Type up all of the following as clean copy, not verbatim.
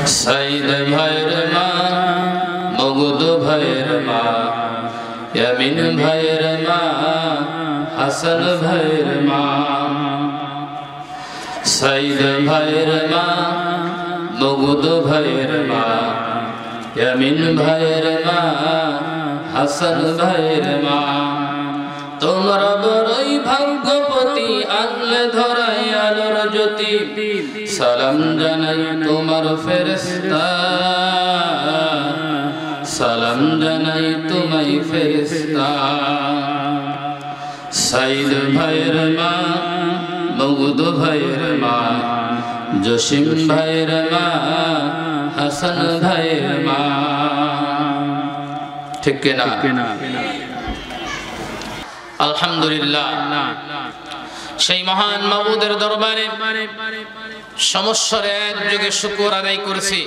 সাইদ ভাইয়ের মা, মগদ ভাইয়ের মা, ইয়ামিন ভাইয়ের মা, হাসান ভাইয়ের মা। সাইদ ভাইয়ের মা, মগদ ভাইয়ের মা, ইয়ামিন ভাইয়ের মা, হাসান ভাইয়ের মা। তোমরা বড়ই ভাগ্যবতী, আনলে ধরাই আলোর জ্যোতি। সালাম জানাই তোমার ফেরেশতা, সালাম জানাই তোমায় ফেরেশতা। সাইদ ভাইয়ের মা, মগদ ভাইয়ের মা, জসিম ভাইয়ের মা, হাসান ভাইয়ের মা। ঠিক কিনা? আলহামদুলিল্লাহ, সেই মহান মাবুদের দরবারে সমস্যার একযোগে শুকর আদায় করেছি।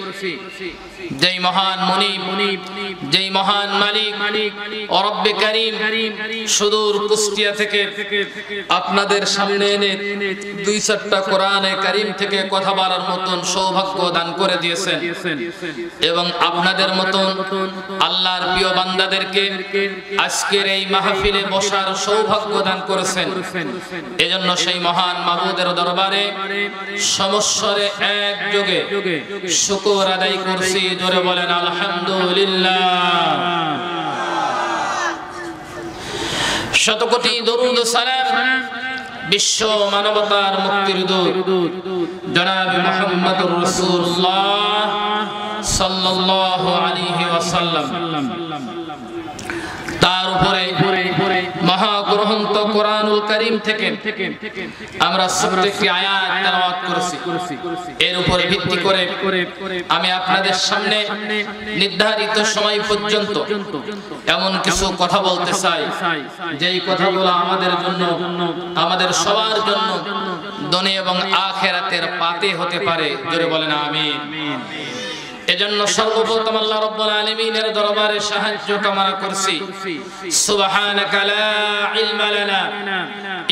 যেই মহান মুনিব, যেই মহান মালিক ও রব্বে কারীম সুদূর কুষ্টিয়া থেকে আপনাদের সামনে এনে দুই চারটা কোরআনে কারীম থেকে কথা বলার মতন সৌভাগ্য দান করে দিয়েছেন, এবং আপনাদের মতন আল্লাহর প্রিয় বান্দাদেরকে আজকের এই মাহফিলে বসার সৌভাগ্য দান করেছেন। এজন্য সেই মহান মাবুদের দরবারে সমস্যারে একযোগে শুকর আদায় করছি। জোরে বলেন আলহামদুলিল্লাহ। শতকোটি দরুদ ও সালাম বিশ্ব মানবতার মুক্তির দূত জনাব মুহাম্মদুর রাসূলুল্লাহ সাল্লাল্লাহু আলাইহি ওয়াসাল্লাম, তার উপরে মহাগ্রন্থ কোরআনুল কারীম থেকে আমরা প্রত্যেকটি আয়াত তেলাওয়াত করেছি। এর উপরে ভিত্তি করে আমি আপনাদের সামনে নির্ধারিত সময় পর্যন্ত এমন কিছু কথা বলতে চাই, যেই কথাগুলো আমাদের জন্য, আমাদের সবার জন্য দুনিয়া এবং আখিরাতের পাতে হতে পারে। জোরে বলেন আমিন। এজন্য সর্বপ্রথম আল্লাহ রাব্বুল আলামিনের দরবারে সাহায্য কামনা করছি। সুবহানাকা লা ইলমা লানা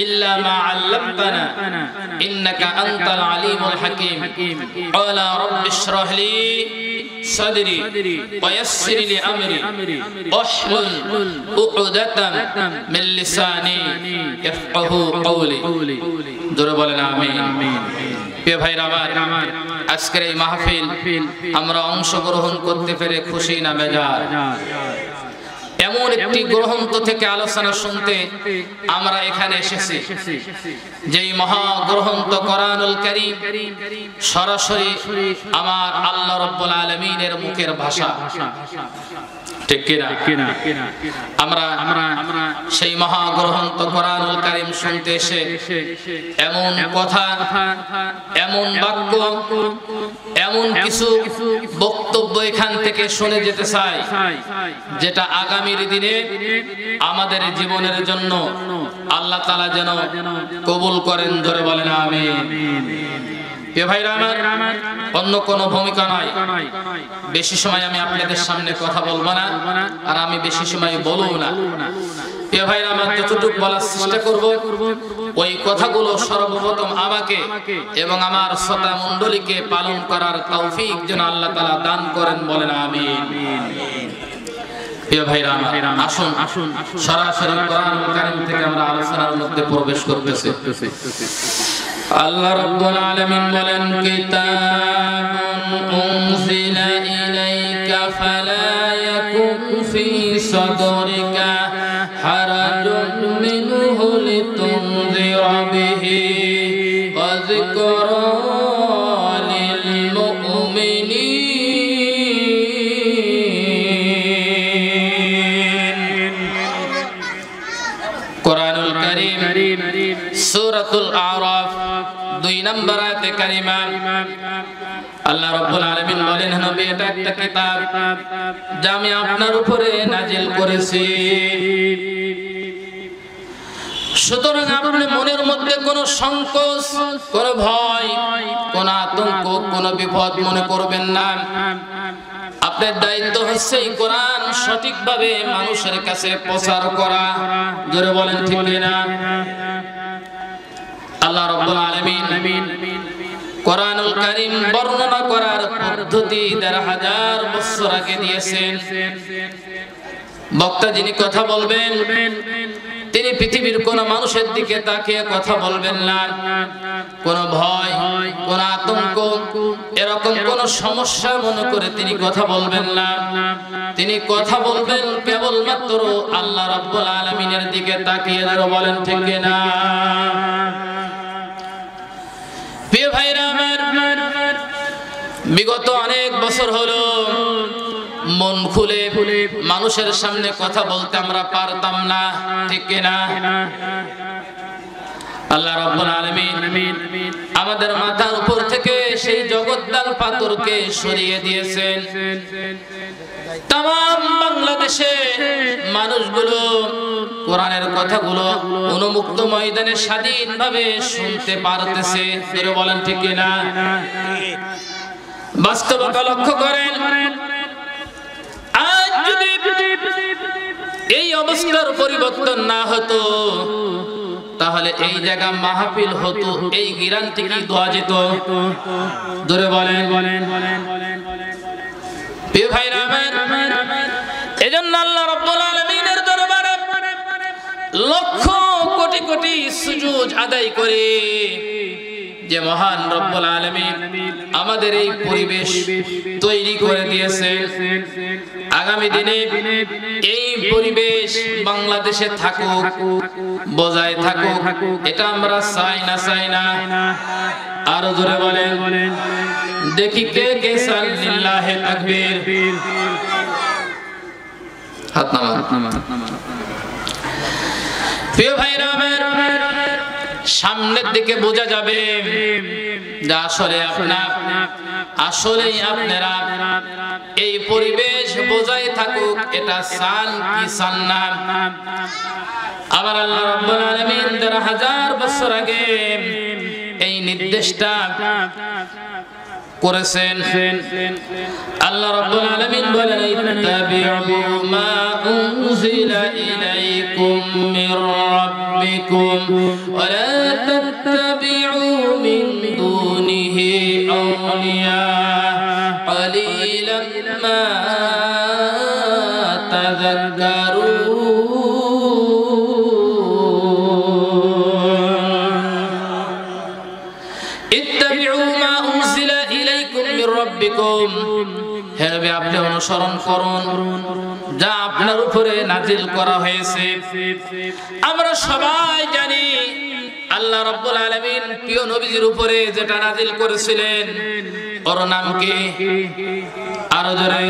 ইল্লা মা আল্লামতানা ইন্নাকা আনতাল আলিমুল হাকীম। ক্বালা রাব্বিশ রাহ লি সাদরি ওয়া ইয়াসসির লি আমরি ওয়াহলুল উকদাতাম মিন লিসানি ইয়াফকাহু কওলি। জোরে বলেন আমিন। প্রিয় ভাইরা আমার, আজকের এই মাহফিল আমরা অংশগ্রহণ করতে পেরে খুশি না বেজার? এমন একটি গ্রন্থ থেকে আলোচনা শুনতে আমরা এখানে এসেছি, যেই মহাগ্রন্থ কোরআনুল কারীম সরাসরি আমার আল্লাহ রাব্বুল আলামিনের মুখের ভাষা। ঠিক কিনা? আমরা সেই মহাগ্রন্থ কোরআনুল কারীম শুনতে এসে এমন কথা, এমন বাক্য, এমন কিছু বক্তব্য এখান থেকে শুনে যেতে চাই, যেটা আগামীর দিনে আমাদের জীবনের জন্য আল্লাহ তাআলা যেন কবুল করেন। জোরে বলেন আমিন। ভাইরা আমার, অন্য কোনো ভূমিকা নাই। বেশি সময় আমি আপনাদের সামনে কথা বলবো না, আর আমি বেশি সময় বলবো না। ভাইরা আমার, যতটুকু বলার চেষ্টা করব, ওই কথাগুলো সর্বপ্রথম আমাকে এবং আমার শ্রোতা মণ্ডলীকে পালন করার তৌফিক যেন আল্লাহ তাআলা দান করেন। বলেন আমিন। প্রিয় ভাইরা আমার, আসুন সরাসরি কোরআনুল কারীম থেকে আমরা আলোচনার মধ্যে প্রবেশ করতেছি। আল্লাহ রাব্বুল আলামিন বলেন, কিতাবুন উনজিলা ইলাইকা ফালা ইয়াকুন ফি সাদরিকা হারাজুন মিনহু লিতুনজিরা বিহি ওয়া যিকরা লিল মুমিনিন। কোরআনুল কারীম সূরাতুল আরাফ 2 নম্বর আয়াতে কারিমা আল্লাহ রাব্বুল আলামিন বলেন, নবী, এটা একটা কিতাব যা আমি আপনার উপরে নাজিল করেছি। সুতরাং আপনি মনের মধ্যে কোনো সংকোচ, কোনো ভয়, কোনো আতঙ্ক, কোনো বিপদ মনে করবেন না। আপনার দায়িত্ব হচ্ছে এই কোরআন সঠিকভাবে মানুষের কাছে প্রচার করা। জোরে বলেন ঠিক না? আল্লাহ রাব্বুল আলামিন কোরআনুল কারীম বর্ণনা করার পদ্ধতি ১৫০০ বছর আগে দিয়েছেন। বক্তা যিনি কথা বলবেন তিনি পৃথিবীর কোন মানুষের দিকে তাকিয়ে কথা বলবেন না। কোন ভয়, কোন আতঙ্ক, এরকম কোন সমস্যা মনে করে তিনি কথা বলবেন না। তিনি কথা বলবেন কেবলমাত্র আল্লাহ রাব্বুল আলামিনের দিকে তাকিয়ে। বলেন ঠিক না? প্রিয় ভাইরা আমার, বিগত অনেক বছর হলো মন খুলে মানুষের সামনে কথা বলতে আমরা পারতাম না, ঠিক কিনা? আল্লাহ রাব্বুল আলামিন আমাদের মাথার উপর থেকে সেই জগদ্দাল পাথরকে সরিয়ে দিয়েছেন। তাম বাংলাদেশে মানুষগুলো কোরআনের কথাগুলো উন্মুক্ত ময়দানে স্বাধীনভাবে শুনতে পারতেছে। বলেন ঠিক কিনা? বাস্তবতা লক্ষ্য করেন, আজ যদি এই অবস্থার পরিবর্তন না হতো তাহলে এই জায়গা মাহফিল হতো, এই গ্যারান্টি কি দেওয়া যেত? ধরে বলেন। প্রিয় ভাইরা আমার, এজন্য আল্লাহ রাব্বুল আলামিনের দরবারে লক্ষ কোটি কোটি সুজুদ আদায় করে যে মহান রব্বুল আলামিন আমাদের এই পরিবেশ তৈরি করে দিয়েছেন। আগামী দিনে এই পরিবেশ বাংলাদেশে থাকুক, বজায় থাকুক, এটা আমরা চাই না, চাই না? আরো জোরে বলেন, দেখি কে কে চান? লিল্লাহি তাকবীর। হাত নামান। প্রিয় ভাইরা আমার, সামনের দিকে বোঝা যাবে যে আসলেই আপনারা এই পরিবেশ বজায় থাকুক, এটা চান কি চান না? আবার আল্লাহ রাব্বুল আলামিন ১৫০০ বছর আগে এই নির্দেশটা করেছেন। আল্লাহ রাব্বুল আলামিন বলেন, ইত্তাবিউ মা উনজিলা ইলাইকুম মির রাব্বিকুম ওয়া লা তাত্তাবিউ মিন দুনিহি আউলিয়া ক্বালিলাম মা তাযাক্কারুন। ইত্তাবিউ মা উনজিলা ইলাইকুম মির রাব্বিকুম, হে নবী আপনি অনুসরণ করুন যা আপনার উপরে নাজিল করা হয়েছে। আমরা সবাই জানি আল্লাহ রাব্বুল আলামিন প্রিয় নবীর উপরে যেটা নাজিল করেছিলেন ওর নাম কি? আরো জোরে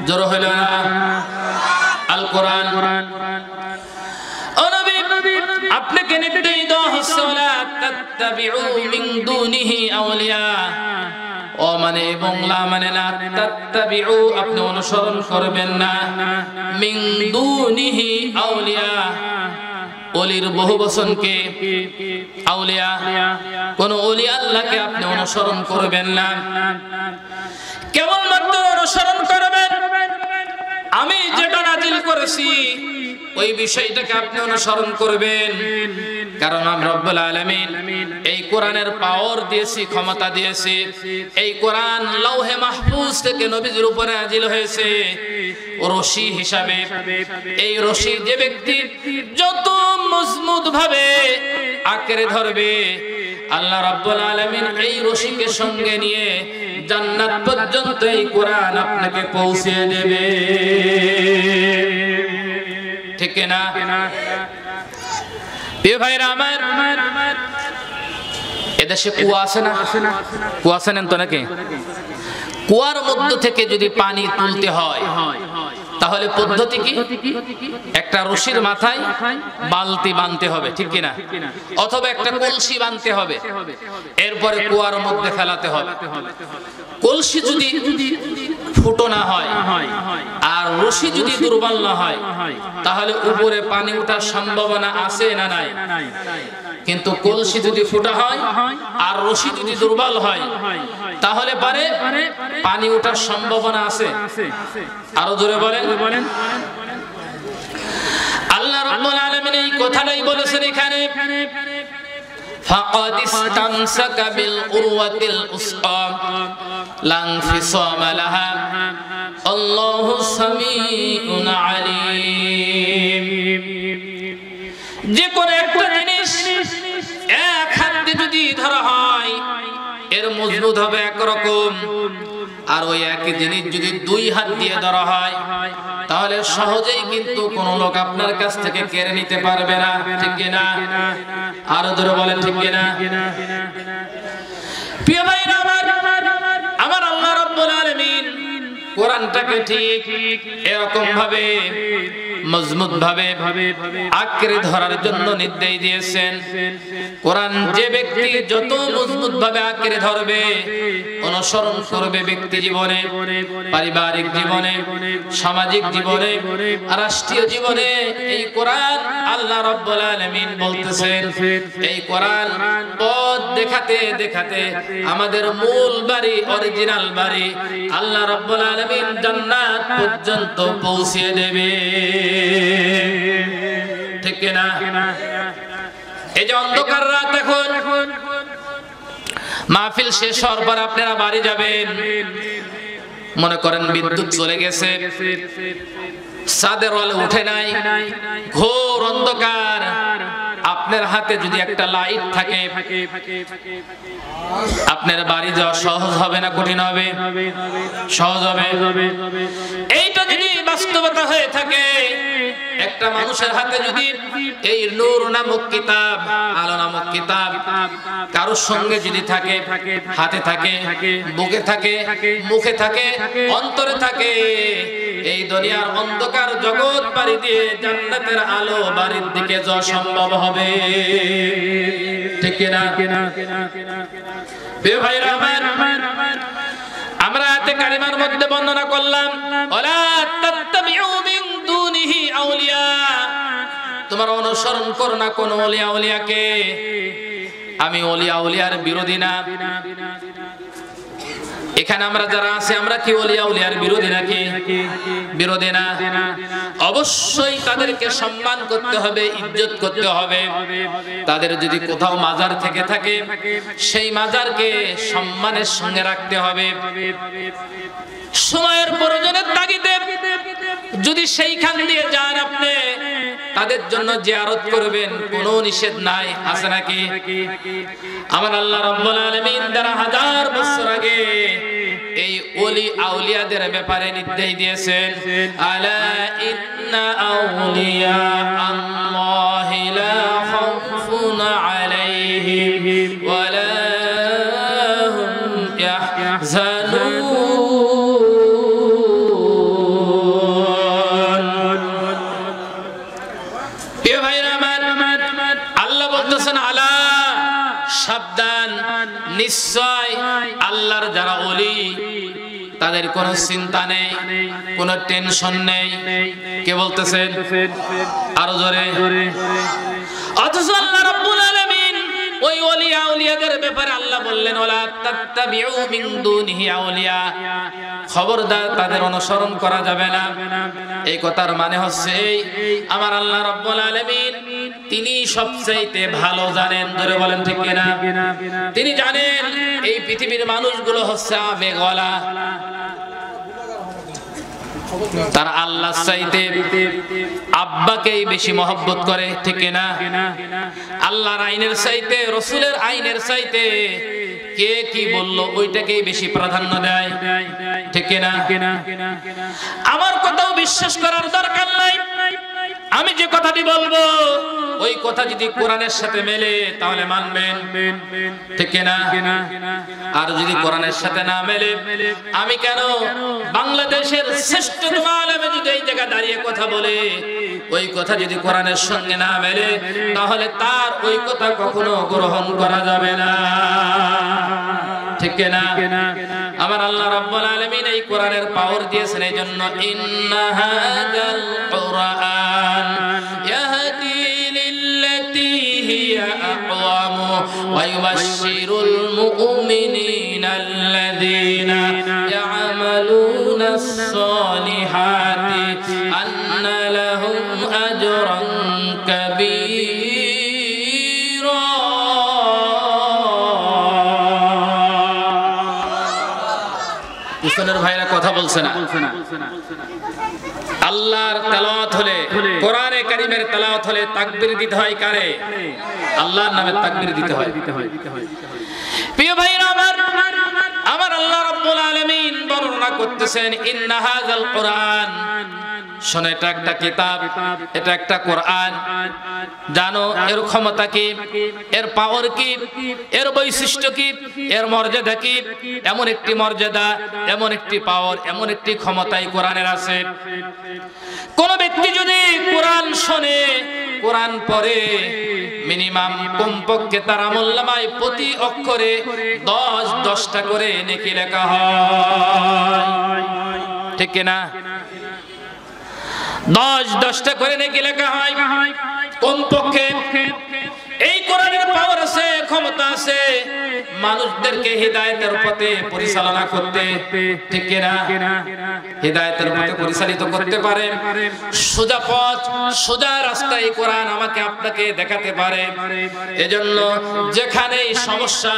জোরে হলো না? আল কোরআন। ও নবী, আপনাকে নির্দেশ দেওয়া হচ্ছে ওয়ালা তাত্তাবিউ মিন দুনিহি আউলিয়া। ও মানে বাংলা মানে না, তাত্তাবিউ আপনি অনুসরণ করবেন না, মিন দুনিহি আউলিয়া ওলির বহু বচনকে আউলিয়া, কোন ওলি আল্লাহকে আপনি অনুসরণ করবেন না। কেবলমাত্র অনুসরণ করবেন আমি যেটা নাজিল করেছি ওই বিষয়টাকে আপনি অনুসরণ করবেন। কারণ আমি রব্বুল আলামিন এই কোরআনের পাওয়ার দিয়েছি, ক্ষমতা দিয়েছি। এই কোরআন লৌহে মাহফুজ থেকে নবীর উপরে নাজিল হয়েছে রশি হিসাবে। এই রশি যে ব্যক্তি যত মজবুত ভাবে আঁকড়ে ধরবে, আল্লাহ রাব্বুল আলামিন এই রশিকে সঙ্গে নিয়ে জান্নাত পর্যন্ত এই কোরআন আপনাকে পৌঁছে দেবে, ঠিক না? প্রিয় ভাইরা আমার, এদেশে কুয়া আছে না? কুয়া আছেন তো নাকি? কুয়ার মধ্য থেকে যদি পানি তুলতে হয় তাহলে পদ্ধতি কি? একটা রশির মাথায় বালতি বাঁধতে হবে, ঠিক কিনা? অথবা একটা কলসি বাঁধতে হবে, এরপরে কুয়ার মধ্যে ফেলাতে হবে। কলসি যদি ফুটো না হয় আর রশি যদি দুর্বল না হয় তাহলে উপরে পানি ওঠার সম্ভাবনা আছে না নাই? কিন্তু কলসি যদি ফুটা হয় আর রশি যদি দুর্বল হয় তাহলে পারে পানি ওঠার সম্ভাবনা আছে। আরো জোরে বলেন। আল্লাহ রাব্বুল আলামিন এই কথাটাই বলেছেন এখানে, ফাকাদ ইসতামসাকা বিল উরওয়াতিল উসকা লা ইনফিসামা লাহা আল্লাহু সামিউন আলিম। যে কোন একটা জিনিস এক হাত দিয়ে যদি ধরা হয় এর মজবুত হবে একরকম, আর ওই একই জিনিস যদি দুই হাত দিয়ে ধরা হয় তাহলে সহজেই কিন্তু কোন লোক আপনার কাছ থেকে কেড়ে নিতে পারবে না, ঠিক কিনা? আরো জোরে বলেন ঠিক কিনা? প্রিয় ভাইরা আমার আল্লাহ রাব্বুল আলামিন কোরআনটাকে ঠিক এরকম ভাবে মজবুত ভাবে আঁকড়ে ধরার জন্য নির্দেশ দিয়েছেন। কোরআন যে ব্যক্তি যত মজবুত ভাবে আঁকড়ে ধরবে, অনুসরণ করবে ব্যক্তি জীবনে, পারিবারিক জীবনে, সামাজিক জীবনে, রাষ্ট্রীয় জীবনে, এই কোরআন আল্লাহ রাব্বুল আলামিন বলতেছেন এই কোরআন পথ দেখাতে দেখাতে আমাদের মূল বাড়ি, অরিজিনাল বাড়ি আল্লাহ রাব্বুল আলামিন জান্নাত পর্যন্ত পৌঁছে দেবে, ঠিক কিনা? এই যে অন্ধকার রাত, এখন মাহফিল শেষ হওয়ার পর আপনারা বাড়ি যাবেন, মনে করেন বিদ্যুৎ চলে গেছে, চাঁদের আলো উঠে নাই, ঘোর অন্ধকার, আপনার হাতে যদি একটা লাইট থাকে আপনার বাড়ি যাওয়া সহজ হবে না কঠিন হবে? সহজ হবে। এইটা যদি বাস্তবতা হয়ে থাকে, একটা মানুষের হাতে যদি এই নূর নামক কিতাব, আলো নামক কিতাব কারোর সঙ্গে যদি থাকে, হাতে থাকে, বুকে থাকে, মুখে থাকে, অন্তরে থাকে, এই দুনিয়ার অন্ধকার জগৎ পাড়ি দিয়ে জান্নাতের আলো বাড়ির দিকে যাওয়া সম্ভব হবে, ঠিক কিনা? প্রিয় ভাইরা আমার, আমরা আয়াতে কারিমার মধ্যে বর্ণনা করলাম ওয়ালা তাত্তাবিউ মিন দুনিহি আউলিয়া, তোমরা অনুসরণ করো না কোন ওলিয়া উলিয়াকে। আমি ওলিয়া উলিয়ার বিরোধী না। এখানে আমরা যারা আছে আমরা কি ওলিয়া উলিয়ার বিরোধী নাকি? বিরোধী না। অবশ্যই তাদেরকে সম্মান করতে হবে, ইজ্জত করতে হবে। তাদের যদি কোথাও মাজার থেকে থাকে সেই মাজারকে সম্মানের সঙ্গে রাখতে হবে। সময়ের প্রয়োজনের তাগিদে যদি সেইখান দিয়ে যান আপনি, তাদের জন্য জিয়ারত করবেন, কোনো নিষেধ নাই, আছে নাকি? আমার আল্লাহ রাব্বুল আলামিন দ্বারা হাজার বছর আগে এই ওলি আউলিয়াদের ব্যাপারে নির্দেশ দিয়েছেন, আলা ইন্না আউলিয়া আল্লাহি লা খাউফুন আলাইহিম ওয়া লা হুম ইয়াহজানুন। আল্লাহ বলতেছেন আলা, সাবধান, নিশ্চয় আল্লাহর যারা ওলি তাদের কোনো চিন্তা নেই, কোনো টেনশন নেই। কে বলতেছেন? আরো জোরে। অথচ আল্লাহ রাব্বুল আলামিন ওই ওলি আউলিয়াদের ব্যাপারে আল্লাহ বললেন ওয়ালা তাত্তাবিউ মিন দুনিহি আউলিয়া, খবরদার তাদের অনুসরণ করা যাবে না। এই কথার মানে হচ্ছে আমার আল্লাহ রাব্বুল আলামিন তিনি সবচাইতে ভালো জানেন, ধরে বলেন ঠিক কিনা? তিনি জানেন এই পৃথিবীর মানুষগুলো হচ্ছে আবেগওয়ালা, তারা আল্লাহ চাইতে আব্বাকেই বেশি মহব্বত করে, ঠিক কিনা? আল্লাহর আইনের চাইতে, রাসূলের আইনের চাইতে কে কি বললো ওইটাকেই বেশি প্রাধান্য দেয়, ঠিক কিনা? আমার কথাও বিশ্বাস করার দরকার নাই। আমি যে কথাটি বলবো ওই কথা যদি কোরআনের সাথে মেলে তাহলে মানবেন, ঠিক কিনা? আর যদি কোরআনের সাথে না মেলে, আমি কেন বাংলাদেশের শ্রেষ্ঠতম আলেমে যদি এই জায়গায় দাঁড়িয়ে কথা বলে ওই কথা যদি কোরআনের সঙ্গে না মেলে তাহলে তার ওই কথা কখনো গ্রহণ করা যাবে না, ঠিক কিনা? আমার আল্লাহ রাব্বুল আলামিন এই কোরআনের পাওয়ার দিয়েছেন এই জন্য, ইন্না হাযাল কুরআন ইয়াহদি লিল্লাতী হিয়া আকওয়াম ওয়া ইউবাশশিরুল মুমিনিনা আল্লাযীনা ইয়া'মালুনাস সালিহাতি আন্না লাহুম 'أجرا كبيرا. পিছনের ভাইরা কথা বলছে না। আল্লাহর তেলাওয়াত হলে, কোরআনে কারীমের তেলাওয়াত হলে তাকবীর দিতে হয় কারে? আল্লাহর নামে তাকবীর দিতে হয়। প্রিয় ভাইরা আমার আল্লাহ রাব্বুল আলামিন বর্ণনা করতেছেন, ইন্না হাযাল কোরআন, শোনো এটা একটা কিতাব, এটা একটা কোরআন। জানো এর ক্ষমতা কি, এর পাওয়ার কি, এর বৈশিষ্ট্য কি, এর মর্যাদা কি। এমন একটি মর্যাদা, এমন একটি পাওয়ার, এমন একটি ক্ষমতা এই কোরআনের আছে। কোন ব্যক্তি যদি কোরআন শোনে, কোরআন পড়ে, মিনিমাম কমপক্ষে তার আমলনামায় প্রতি অক্ষরে 10টা করে নেকি লেখা হয়। ঠিক কিনা? 10টা করে নেকি লেখা হয় কমপক্ষে। এই কোরআনের পাওয়ার আছে, ক্ষমতা আছে মানুষদেরকে হিদায়াতের পথে পরিচালনা করতে। ঠিক কিনা? হিদায়াতের পথে পরিচালিত করতে পারে। সোজা পথ, সোজা রাস্তায় কোরআন আমাকে আপনাকে দেখাতে পারে। এজন্য যেখানেই সমস্যা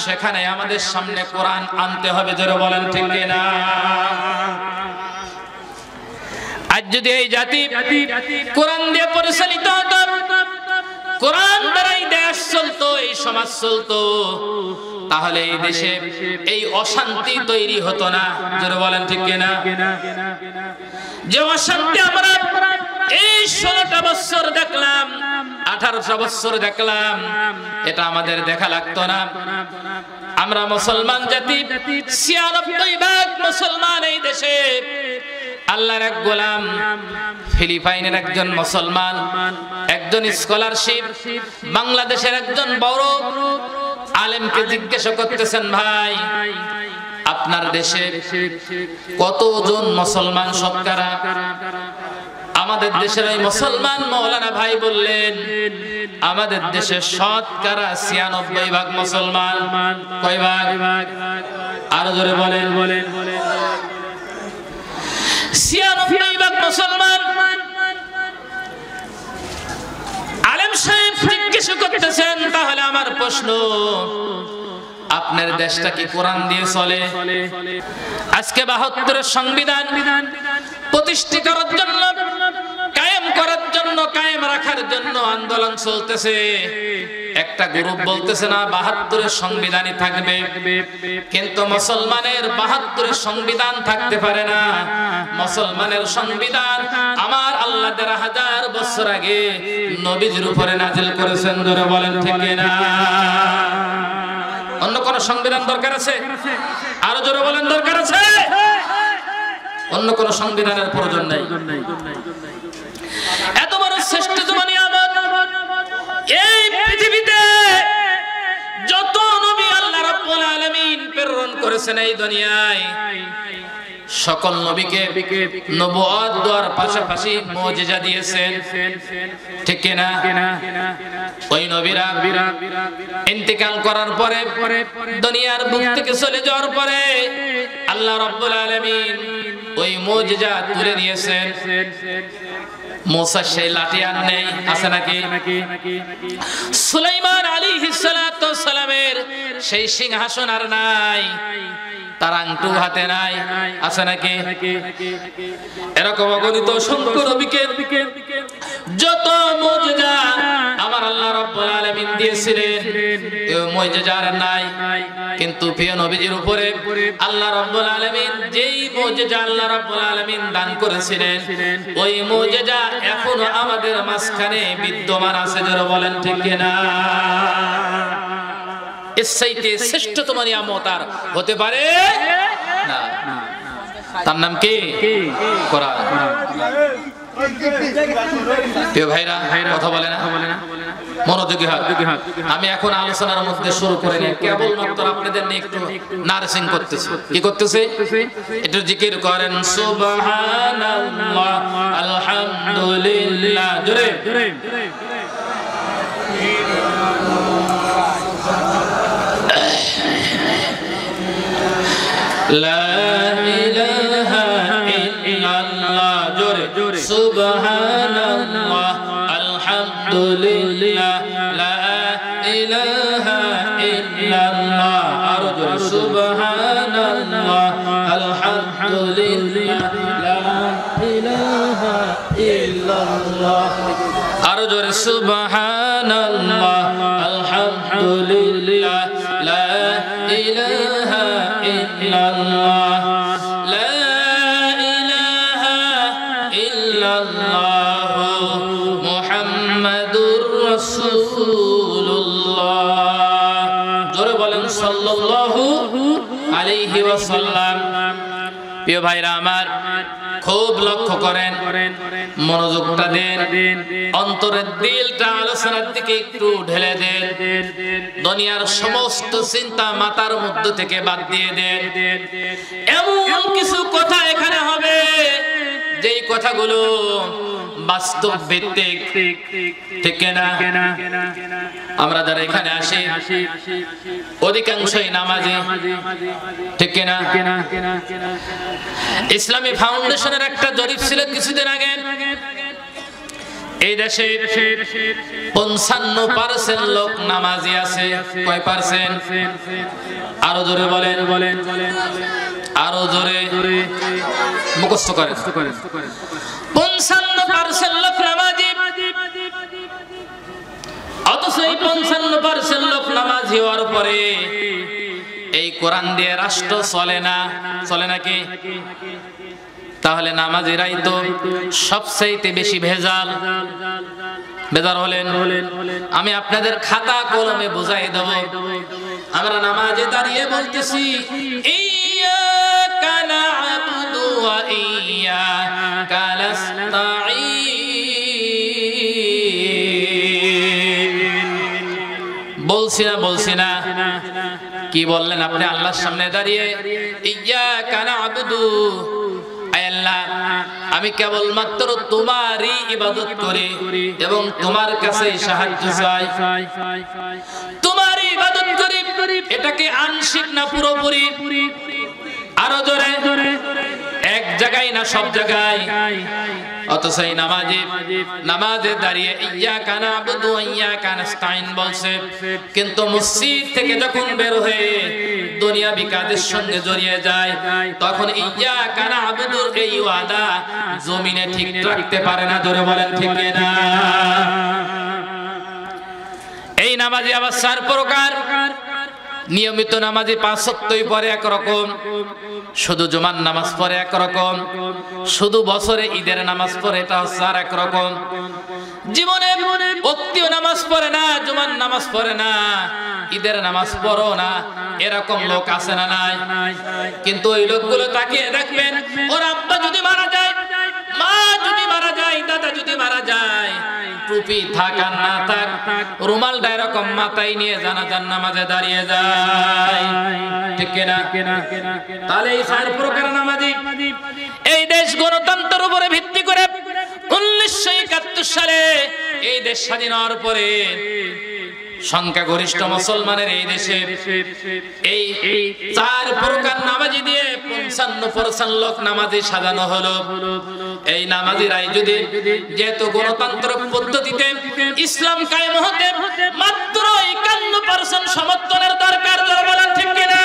সেখানে আমাদের সামনে কোরআন আনতে হবে। জোরে বলেন ঠিক কিনা? আজ যদি এই জাতি কোরআন দিয়ে পরিচালিত হতো, কোরআন দ্বারাই দেশ চলতো, এই সমাজ চলতো, তাহলে এই দেশে এই অশান্তি তৈরি হতো না। জোরে বলেন ঠিক কিনা? যে অশান্তি আমরা এই 16টা বছর দেখলাম, 18টা বছর দেখলাম, এটা আমাদের দেখা লাগতো না। আমরা মুসলমান জাতি, 96% মুসলমান এই দেশে। আল্লাহর এক গোলাম, ফিলিপাইনের একজন মুসলমান, একজন স্কলারশিপ, বাংলাদেশের একজন বড় আলেমকে জিজ্ঞাসা করতেছেন, ভাই আপনার দেশে কতজন মুসলমান শতকরা? আমাদের দেশের ওই মুসলমান মাওলানা ভাই বললেন, আমাদের দেশে শতকরা 96% মুসলমান। কয় ভাগ? আরো জোরে বলেন। 96% মুসলমান। আলেম সাহেব জিজ্ঞাসা করতেছেন, তাহলে আমার প্রশ্ন, আপনার দেশটা কি কোরআন দিয়ে চলে? আজকে 72-এর সংবিধান প্রতিষ্ঠা করার জন্য, কায়েম করার জন্য, কায়েম রাখার জন্য আন্দোলন চলতেছে। একটা গ্রুপ বলতেছে না 72-এর সংবিধানই থাকবে, কিন্তু মুসলমানের 72-এর সংবিধান থাকতে পারে না। মুসলমানের সংবিধান আমার আল্লাহ 1000 বছর আগে নবীজির উপরে নাজিল করেছেন। ধরে বলেন ঠিক কিনা? অন্য কোন সংবিধান দরকার আছে? আরো জোরে বলেন, দরকার আছে? অন্য কোন সংবিধানের প্রয়োজন নাই। এত বড় শ্রেষ্ঠতম নিয়ামত এই পৃথিবীতে যত নবী আল্লাহ রাব্বুল আলামিন প্রেরণ করেছেন এই দুনিয়ায়, সকল নবীকে নবুয়ত দেওয়ার পাশাপাশি মুজিজা দিয়েছেন। ঠিক কিনা? ওই নবীরা ইন্তেকাল করার পরে, দুনিয়ার বুক থেকে চলে যাওয়ার পরে আল্লাহ রাব্বুল আলামিন ওই মুজিজা তুলে নিয়েছেন। মুসা সেই লাঠি আর নেই, আছে নাকি? সুলাইমান আলাইহিস সালাতু ওয়াস সালামের সেই সিংহাসন আর নাই, তার আংটু হাতে নাই, আছে নাকি? এরকম অগণিত অসংখ্য নবীকে যত মুজিজা আমার আল্লাহ রাব্বুল আলামিন দিয়েছিলেন, এই মুজিজা আর নাই। কিন্তু প্রিয় নবীজির উপরে আল্লাহ রাব্বুল আলামিন যেই মুজিজা আল্লাহ রাব্বুল আলামিন দান করেছিলেন, ওই মুজিজা এখনো আমাদের মাঝখানে বিদ্যমান আছে। যারা বলেন ঠিক কিনা? এর চাইতে শ্রেষ্ঠতম নিয়ামত আর হতে পারে না। তার নাম কি? কোরআন। প্রিয় ভাইরা, কথা বলে না, মনোযোগী হয়। আমি এখন আলোচনার মধ্যে শুরু করে নিই, কেবলমাত্র আপনাদের নিয়ে একটু নার্সিং করতেছি। কি করতেছি? একটু জিকির করেন, সুবহানাল্লাহ, আলহামদুলিল্লাহ, জোরে লা ইলাহা ইল্লাল্লাহ, জোরে সুবহানাল্লাহ, আলহামদুলিল্লাহ, লা ইলাহা ইল্লাল্লাহ, আরো জোরে সুবহানাল্লাহ, আলহামদুলিল্লাহ লা ইলাহা ইল্লাল্লাহ আরো জোরে সুবহানাল্লাহ আলহামদুলিল্লাহ লা ইলাহা ইল্লাল্লাহ লা ইলাহা ইল্লাল্লাহ মুহাম্মাদুর রাসূলুল্লাহ জোরে বলেন সাল্লাল্লাহু আলাইহি ওয়াসাল্লাম প্রিয় ভাইরা আমার খুব লক্ষ্য করেন মনোযোগটা দেন অন্তরের দিলটা আলোচনার দিকে একটু ঢেলে দেন দুনিয়ার সমস্ত চিন্তা মাথার মধ্যে থেকে বাদ দিয়ে দেন এমন কিছু কথা এখানে হবে যেই কথাগুলো বাস্তব ভিত্তিক ঠিক না আমরা যারা এখানে আসি অধিকাংশই নামাজি ঠিক না ইসলামী ফাউন্ডেশনের একটা জরিপ ছিল কিছুদিন আগে এই দেশে 55% লোক নামাজি আছে কয় পার্সেন্ট আরো জোরে বলেন আরো জোরে মুখস্থ করেন 55% লোক নামাজি অথচ এই 55% লোক নামাজি হওয়ার পরে এই কোরআন দিয়ে রাষ্ট্র চলে না চলে নাকি তাহলে নামাজিরাই তো সবচেয়ে বেশি ভেজাল হলেন আমি আপনাদের খাতা কলমে বুঝাই দেব আমরা নামাজে দাঁড়িয়ে বলতেছি ইয়্যাকা না'বুদু ওয়া ইয়্যাকা নাস্তাঈন বলছি না কি বললেন আপনি আল্লাহর সামনে দাঁড়িয়ে ইয়্যাকা না'বুদু আল্লাহ আমি কেবলমাত্র তোমারই ইবাদত করি এবং তোমার কাছে সাহায্য চাই তোমারই ইবাদত করি এটাকে আংশিক না পুরোপুরি আরো জোরে এক জায়গায় না সব জায়গায় অথচ এই নামাজে দাঁড়িয়ে ইয়্যাকা না'বুদু ওয়া ইয়্যাকা নাস্তাঈন বলছে কিন্তু মসজিদ থেকে যখন বের হয়ে দুনিয়াবি কাজের সঙ্গে জড়িয়ে যায় তখন ইয়্যাকা না'বুদুর এই ওয়াদা জমিনে ঠিক রাখতে পারে না জোরে বলেন ঠিক না এই নামাজি আবার 4 প্রকার নিয়মিত নামাজি 5 ওয়াক্তই পড়ে একরকম শুধু জুমার নামাজ পড়ে একরকম শুধু বছরে ঈদের নামাজ পড়ে এটা হচ্ছে আর একরকম জীবনে ওয়াক্তীয় নামাজ পড়ে না জুমার নামাজ পড়ে না ঈদের নামাজ পড়ো না এরকম লোক আছে না নাই কিন্তু ওই লোকগুলো তাকিয়ে দেখবেন ওর আব্বা যদি মারা যায় মা যদি মারা যায় দাদা যদি মারা যায় টুপি থাক আর না থাক রুমালটা এরকম মাথায় নিয়ে জানাজার নামাজে দাঁড়িয়ে যায় ঠিক না তাহলে এই 4 প্রকার নামাজি এই দেশ গণতন্ত্রের উপরে ভিত্তি করে 1971 সালে এই দেশ স্বাধীন হওয়ার পরে সংখ্যাগরিষ্ঠ মুসলমানের এই দেশে এই 4 প্রকার নামাজি দিয়ে 55% লোক নামাজি সাজানো হলো এই নামাজিরাই যদি যেহেতু গণতন্ত্র পদ্ধতিতে ইসলাম কায়েম হতে মাত্র 51% সমর্থনের দরকার যারা বলেন ঠিক কিনা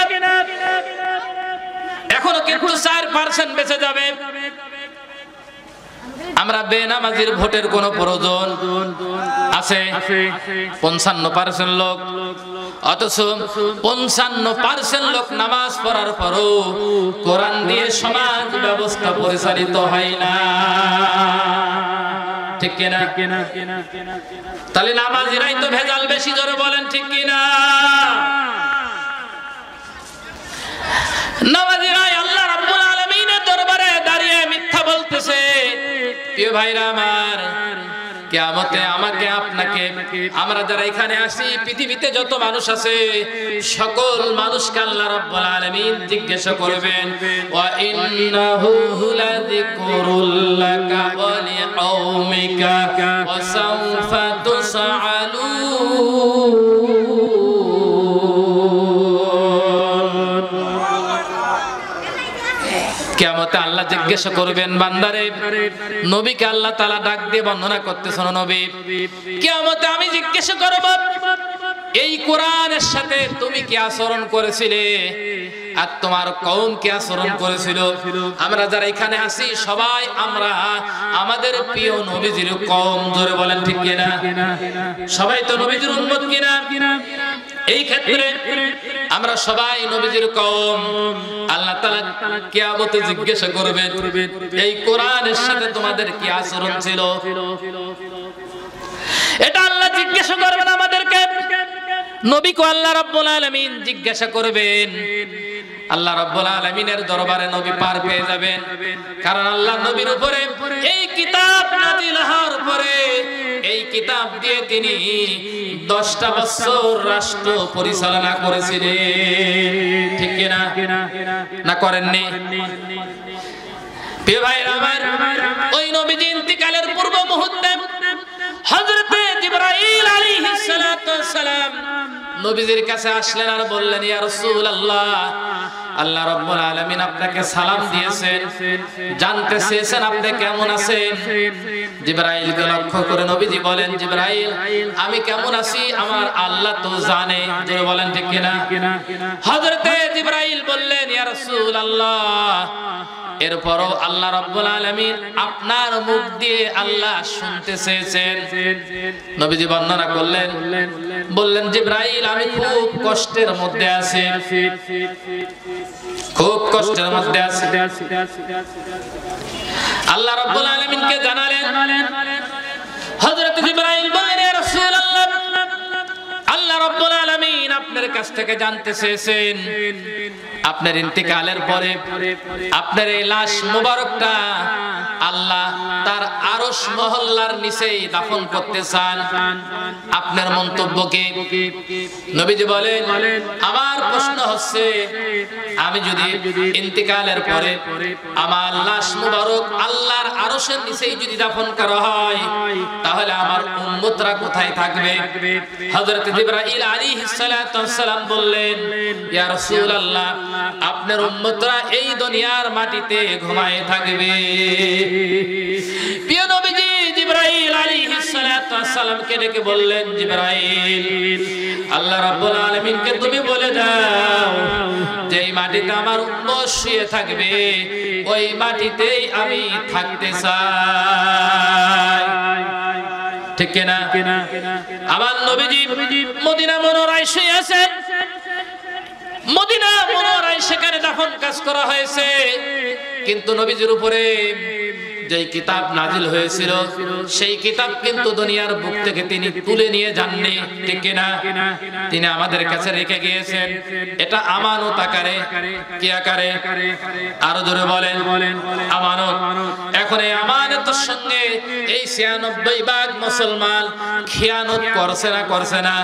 এখনো কিন্তু 4% বেঁচে যাবে আমরা বেনামাজির ভোটের কোনো প্রয়োজন আছে 55% লোক অথচ 55% লোক নামাজ পড়ার পরও কোরআন দিয়ে সমাজ ব্যবস্থা পরিচালিত হয় না ঠিক কিনা তাহলে নামাজিরাই তো ভেজাল বেশি জোরে বলেন ঠিক কিনা নামাজিরাই আল্লাহ রাব্বুল আলামিনের দরবারে দাঁড়িয়ে মিথ্যা বলতেছে প্রিয় ভাইরা আমার কিয়ামতে আমাকে আপনাকে আমরা যারা এখানে আসি পৃথিবীতে যত মানুষ আছে সকল মানুষকে আল্লাহ রাব্বুল আলামিন জিজ্ঞাসা করবেন ওয়া ইন্নাহু লাযিকরুল লাকা ওয়া লিকাওমিকা ওয়া সাওফা তুসআলুন কিয়ামতে আল্লাহ জিজ্ঞাসা করবেন বান্দারে নবীকে আল্লাহ তাআলা ডাক দিয়ে বর্ণনা করতেছেন নবী কিয়ামতে আমি জিজ্ঞাসা করব এই কোরআনের সাথে তুমি কি আচরণ করেছিলে আর তোমার কওম কি আচরণ করেছিল। আমরা যারা এখানে আছি সবাই আমরা আমাদের প্রিয় নবীজির কওম, জোরে বলেন ঠিক কিনা? সবাই তো নবীজির উম্মত কিনা? এই ক্ষেত্রে আমরা সবাই নবীজির কওম। আল্লাহ তাআলা কিয়ামতে জিজ্ঞাসা করবেন এই কোরআনের সাথে তোমাদের কি আচরণ ছিল। এটা আল্লাহ জিজ্ঞাসা করবেন আমাদেরকে। নবীকে আল্লাহ রাব্বুল আলামিন জিজ্ঞাসা করবেন। আল্লাহ রাব্বুল আলামিনের দরবারে নবী পার পেয়ে যাবেন, কারণ আল্লাহ নবীর উপরে এই কিতাব নাযিল হওয়ার পরে এই কিতাব দিয়ে তিনি 10টা বছর রাষ্ট্র পরিচালনা করেছিলেন, ঠিক কি না? না করেননি? প্রিয় ভাইরা আমার, ওই নবীজি ইন্তিকালের পূর্ব মুহূর্তে হযরতে জিবরাইল আলাইহিস সালাতু ওয়াস সালাম নবীজির কাছে আসলেন আর বললেন, ইয়া রাসূলুল্লাহ, আল্লাহ রাব্বুল আলামিন আপনাকে সালাম দিয়েছেন, জানতে চেয়েছেন আপনি কেমন আছেন। জিবরাইলকে লক্ষ্য করে নবীজি বলেন, জিবরাইল, আমি কেমন আছি আমার আল্লাহ তো জানে, জোরে বলেন ঠিক কিনা? হযরতে জিবরাইল বললেন, ইয়া রাসূলুল্লাহ, এরপরও আল্লাহ রাব্বুল আলামিন আপনার মুখ দিয়ে আল্লাহ শুনতে চেয়েছেন। নবীজি বর্ণনা করলেন, বললেন, জিবরাইল, আমি খুব কষ্টের মধ্যে আছি, খুব কষ্টের মধ্যে আছি। আল্লাহ রাব্বুল আলামিনকে জানালেন। হযরত জিবরাইল বললেন, ইয়া রাসূলুল্লাহ, আল্লাহ রাব্বুল আলামিন আপনার কাছ থেকে জানতে চেয়েছেন আপনার ইন্তিকালের পরে আপনার এই লাশ মুবারকটা আল্লাহ তার আরশ মহল্লার নিচেই দাফন করতে চান, আপনার মন্তব্য কি? নবীজি বলেন, আমার প্রশ্ন হচ্ছে, আমি যদি ইন্তিকালের পরে আমার লাশ মুবারক আল্লাহর আরশের নিচেই যদি দাফন করা হয়, তাহলে আমার উম্মতরা কোথায় থাকবে? হযরত জিবরাইল আলাইহিস সালাতু ওয়াস সালাম বললেন, ইয়া রাসূলুল্লাহ, আপনার উম্মতরা এই দুনিয়ার মাটিতে ঘুমায়ে থাকবে। প্রিয় নবীজি জিবরাইল আলাইহিস সালাতু ওয়াস সালামকে ডেকে বললেন, জিবরাইল, আল্লাহ রাব্বুল আলামিনকে তুমি বলে দাও যে এই মাটিতে আমার উম্মত শুয়ে থাকবে, ওই মাটিতেই আমি থাকতে চাই, ঠিক কিনা? আমার নবীজি মদিনা মুনাওয়ারায় শুয়ে আছেন। মদিনা মুনাওয়ারায় সেখানে দাফন কাজ করা হয়েছে, কিন্তু নবীজির উপরে যেই কিতাব নাজিল হয়েছিল সেই কিতাব কিন্তু দুনিয়ার বুক থেকে তিনি তুলে নিয়ে যাননি, ঠিক কিনা? তিনি আমাদের কাছে রেখে গিয়েছেন। এটা আমানত আকারে, কি আকারে? আরো জোরে বলেন, আমানত। এখন এই আমানতের সঙ্গে এই 96 ভাগ মুসলমান খিয়ানত করছে না, করছে না?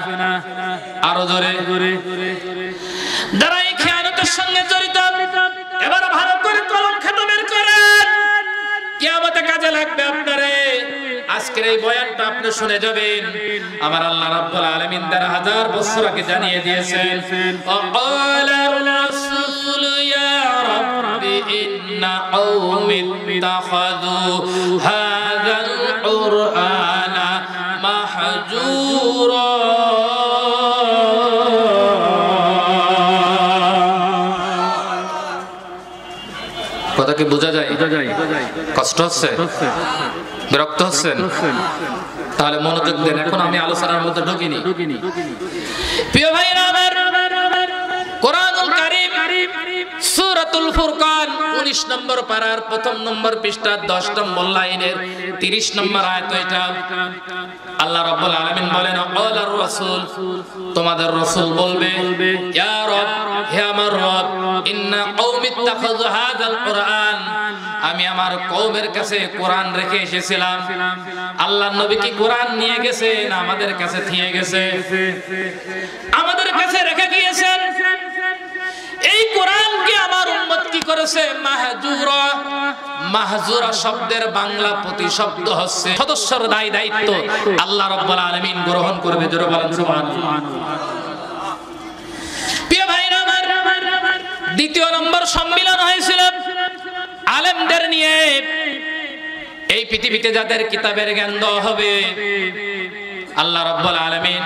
আরো জোরে। যারা এই খিয়ানতের সঙ্গে জড়িত, এবার ভালো করে কলম খাতা বের করেন, কিয়ামতে কাজে লাগবে আপনারে। আজকের এই বয়ানটা আপনি শুনে যাবেন। আমার আল্লাহ রাব্বুল আলামিন 1000 বছর আগে জানিয়ে দিয়েছেন, ওয়াকালার রাসূল ইয়া রাব্বি ইন্না কওমি ইত্তাখাযু হাযাল কুরআনা মাহজুরা। কথা কি বোঝা যায়? কষ্ট হচ্ছে? বিরক্ত হচ্ছেন? তাহলে মনোযোগ দেন, এখন আমি আলোচনার মধ্যে ঢুকিনি। প্রিয় ভাইরা আমার, কোরআনুল কারীম সূরাতুল ফুরকান 19 নম্বর পারার 1 নম্বর পৃষ্ঠা 10 নম্বর লাইনের 30 নম্বর আয়াত। এটা আল্লাহ রাব্বুল আলামিন বলেন, ওয়ালার রাসূল, তোমাদের রাসূল বলবে, ইয়া রব, হে আমার রব, ইন্না কওমি ইত্তাখাযু হাযাল কুরআন, আমি আমার কওমের কাছে কোরআন রেখে এসেছিলাম। আল্লাহর নবী কি কোরআন নিয়ে গেছেন? আমাদের কাছে দিয়ে গেছে, আমাদের কাছে রেখে গিয়েছেন। এই কোরআন কি আমার উম্মত কি করেছে? মাহজুরা। মাহজুরা শব্দের বাংলা প্রতিশব্দ হচ্ছে সদস্যর দায়িত্ব আল্লাহ রাব্বুল আলামিন গ্রহণ করবে, জোরে বলেন সুবহানাল্লাহ। প্রিয় ভাইরা আমার, দ্বিতীয় নম্বর সম্মেলন হয়েছিল আলেমদের নিয়ে। এই পৃথিবীতে যাদের কিতাবের জ্ঞান দেওয়া হবে, আল্লাহ রাব্বুল আলামিন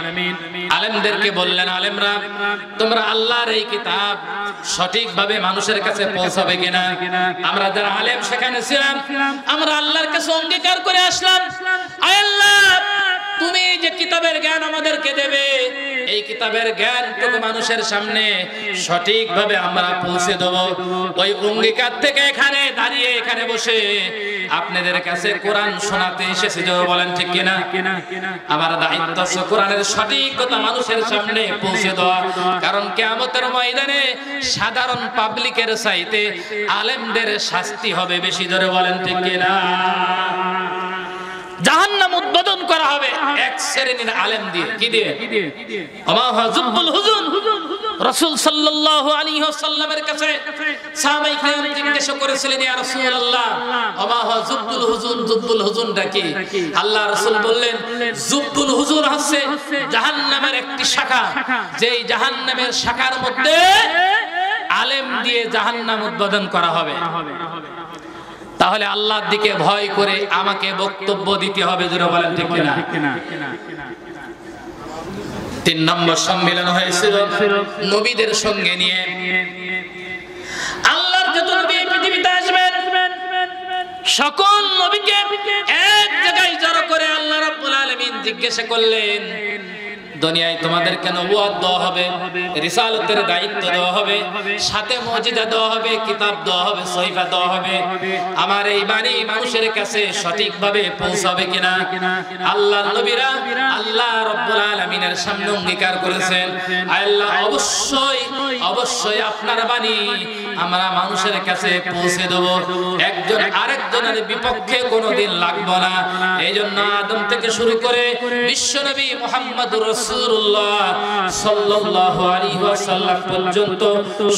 আলেমদেরকে বললেন, আলেমরা তোমরা আল্লাহর এই কিতাব সঠিকভাবে মানুষের কাছে পৌঁছাবে কিনা? আমরা যারা আলেম সেখানে ছিলাম, আমরা আল্লাহর কাছে অঙ্গীকার করে আসলাম, আয় আল্লাহ তুমি যে কিতাবের জ্ঞান আমাদেরকে দেবে, এই কিতাবের জ্ঞানটুকু মানুষের সামনে সঠিকভাবে আমরা পৌঁছে দেব। ওই অঙ্গীকার থেকে এখানে দাঁড়িয়ে এখানে বসে আপনাদের কাছে কোরআন শোনাতে এসেছি। বলেন ঠিক কিনা? আমার দায়িত্ব হচ্ছে কোরআনের সঠিক কথা মানুষের সামনে পৌঁছে দেওয়া। কারণ কিয়ামতের ময়দানে সাধারণ পাবলিকের চাইতে আলেমদের শাস্তি হবে বেশি। জোরে বলেন ঠিক কিনা? জাহান্নাম উদ্বোধন করা হবে এক শ্রেণীর আলেম দিয়ে। কি দিয়ে? আমা হুজুবুল হুজুন। রাসূল সাল্লাল্লাহু আলাইহি ওয়াসাল্লামের কাছে সাহাবায়ে কেরাম জিজ্ঞাসা করেছিলেন, ইয়া রাসূলুল্লাহ আমা হুজুবুল হুজুন, জুবুল হুজুনটা কি? আল্লাহ রাসূল বললেন, জুবুল হুজুন হচ্ছে জাহান্নামের একটি শাখা, যেই জাহান্নামের শাখার মধ্যে আলেম দিয়ে জাহান্নাম উদ্বোধন করা হবে। তাহলে আল্লাহর দিকে ভয় করে আমাকে বক্তব্য দিতে হবে। জোরে বলেন ঠিক কিনা? 3 নম্বর সম্মেলন হয়েছিল নবীদের সঙ্গে নিয়ে। আল্লাহর যত নবী পৃথিবীতে আসবেন সকল নবীকে এক জায়গায় জড়ো করে আল্লাহ রাব্বুল আলামিন জিজ্ঞাসা করলেন, দুনিয়ায় তোমাদেরকে নবুয়ত দেওয়া হবে, রিসালাতের দায়িত্ব দেওয়া হবে, সাথে মুজিজা দেওয়া হবে, কিতাব দেওয়া হবে, সহিফা দেওয়া হবে। আমার এই বাণী মানুষের কাছে সঠিকভাবে পৌঁছাবে কিনা? আল্লাহর নবীরা আল্লাহ রাব্বুল আলামিনের সামনে অঙ্গীকার করেছেন, আল্লাহ অবশ্যই অবশ্যই আপনার বাণী আমরা মানুষের কাছে পৌঁছে দেব, একজন আরেকজনের বিপক্ষে কোনোদিন লাগবো না। এইজন্য আদম থেকে শুরু করে বিশ্বনবী মুহাম্মদুর রাসূলুল্লাহ সাল্লাল্লাহু আলাইহি ওয়াসাল্লাম পর্যন্ত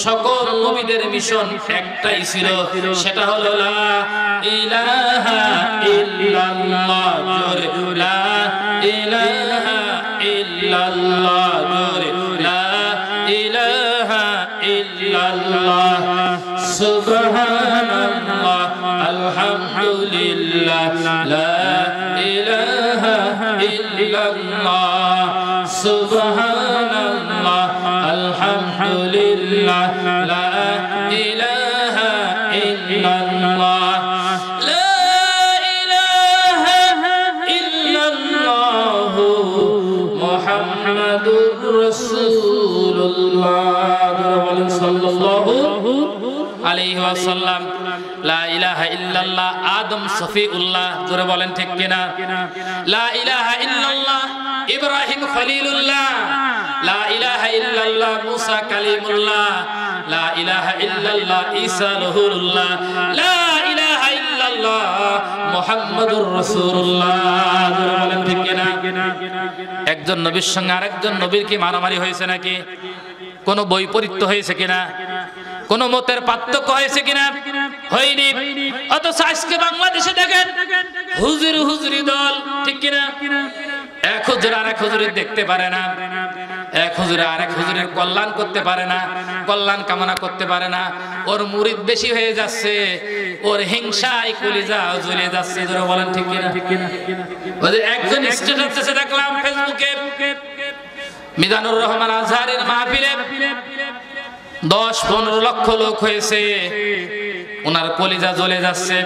সকল নবীদের মিশন একটাই ছিল, সেটা হলো লা ইলাহা ইল্লাল্লাহ। জোরে লা ইলাহা ইল্লাল্লাহ। জোরে লা ইলাহা ইল্লাল্লাহ। সুবহানাল্লাহ আলহামদুলিল্লাহ লা ইলাহা ইল্লাল্লাহ। সুবহানাল্লাহ আলহামদুলিল্লাহ লা ইলাহা ইল্লাল্লাহ। লা ইলাহা ইল্লাল্লাহ মুহাম্মাদুর রাসূলুল্লাহ সাল্লাল্লাহু আলাইহি ওয়াসাল্লাম। লা ইলাহা ইল্লাল্লাহ আদম সফিউল্লাহ। জোরে বলেন ঠিক কিনা? লা ইলাহা ইল্লাল্লাহ ইব্রাহিম খলিলুল্লাহ। লা ইলাহা ইল্লাল্লাহ মুসা কালিমুল্লাহ। লা ইলাহা ইল্লাল্লাহ ঈসা রূহুল্লাহ। লা ইলাহা ইল্লাল্লাহ মুহাম্মাদুর রাসূলুল্লাহ। জোরে বলেন ঠিক কিনা? একজন নবীর সঙ্গে আরেকজন নবীর কি মারামারি হয়েছে নাকি? কোন বৈপরীত্য হয়েছে কিনা? কোন মতের পার্থক্য হয়েছে কিনা? হয়নি। অথচ আজকে বাংলাদেশে দেখেন হুজুর হুজুরি দল, ঠিক কিনা? এক হুজুর আর এক হুজুরের দেখতে পারে না, এক হুজুর আর এক হুজুরের কল্যাণ করতে পারে না, কল্যাণ কামনা করতে পারে না। ওর মুরিদ বেশি হয়ে যাচ্ছে, ওর হিংসায় কলিজা জ্বলে যাচ্ছে। যারা বলেন ঠিক কিনা? ওদের একজন স্ট্যাটাসে দেখলাম ফেসবুকে, মিজানুর রহমান আজহারের মাহফিলে 10-15 লক্ষ লোক হয়েছে, ওনার কলিজা জ্বলে যাচ্ছে।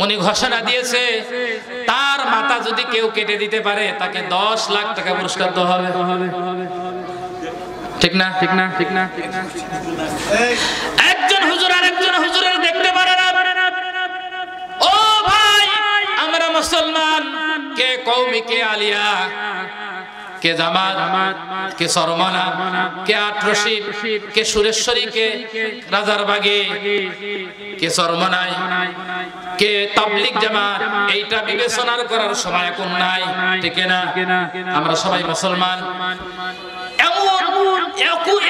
উনি ঘোষণা দিয়েছে তার মাথা যদি কেউ কেটে দিতে পারে তাকে 10 লাখ টাকা পুরস্কার দেওয়া হবে। ঠিক না? ঠিক না? ঠিক না? একজন হুজুর আর একজন হুজুরের দেখতে পারে না। ও ভাই, আমরা মুসলমান, কে কওমি, কে আলিয়া, কে জামাত, কে সরমনা, কে আটরশি, কে সুরেশ্বরী, কে রাজারবাগে, কে সরমনায়, কে তাবলিগ জামাত, এইটা বিবেচনা করার সময় এখন নাই। ঠিক না? আমরা সবাই মুসলমান। এমন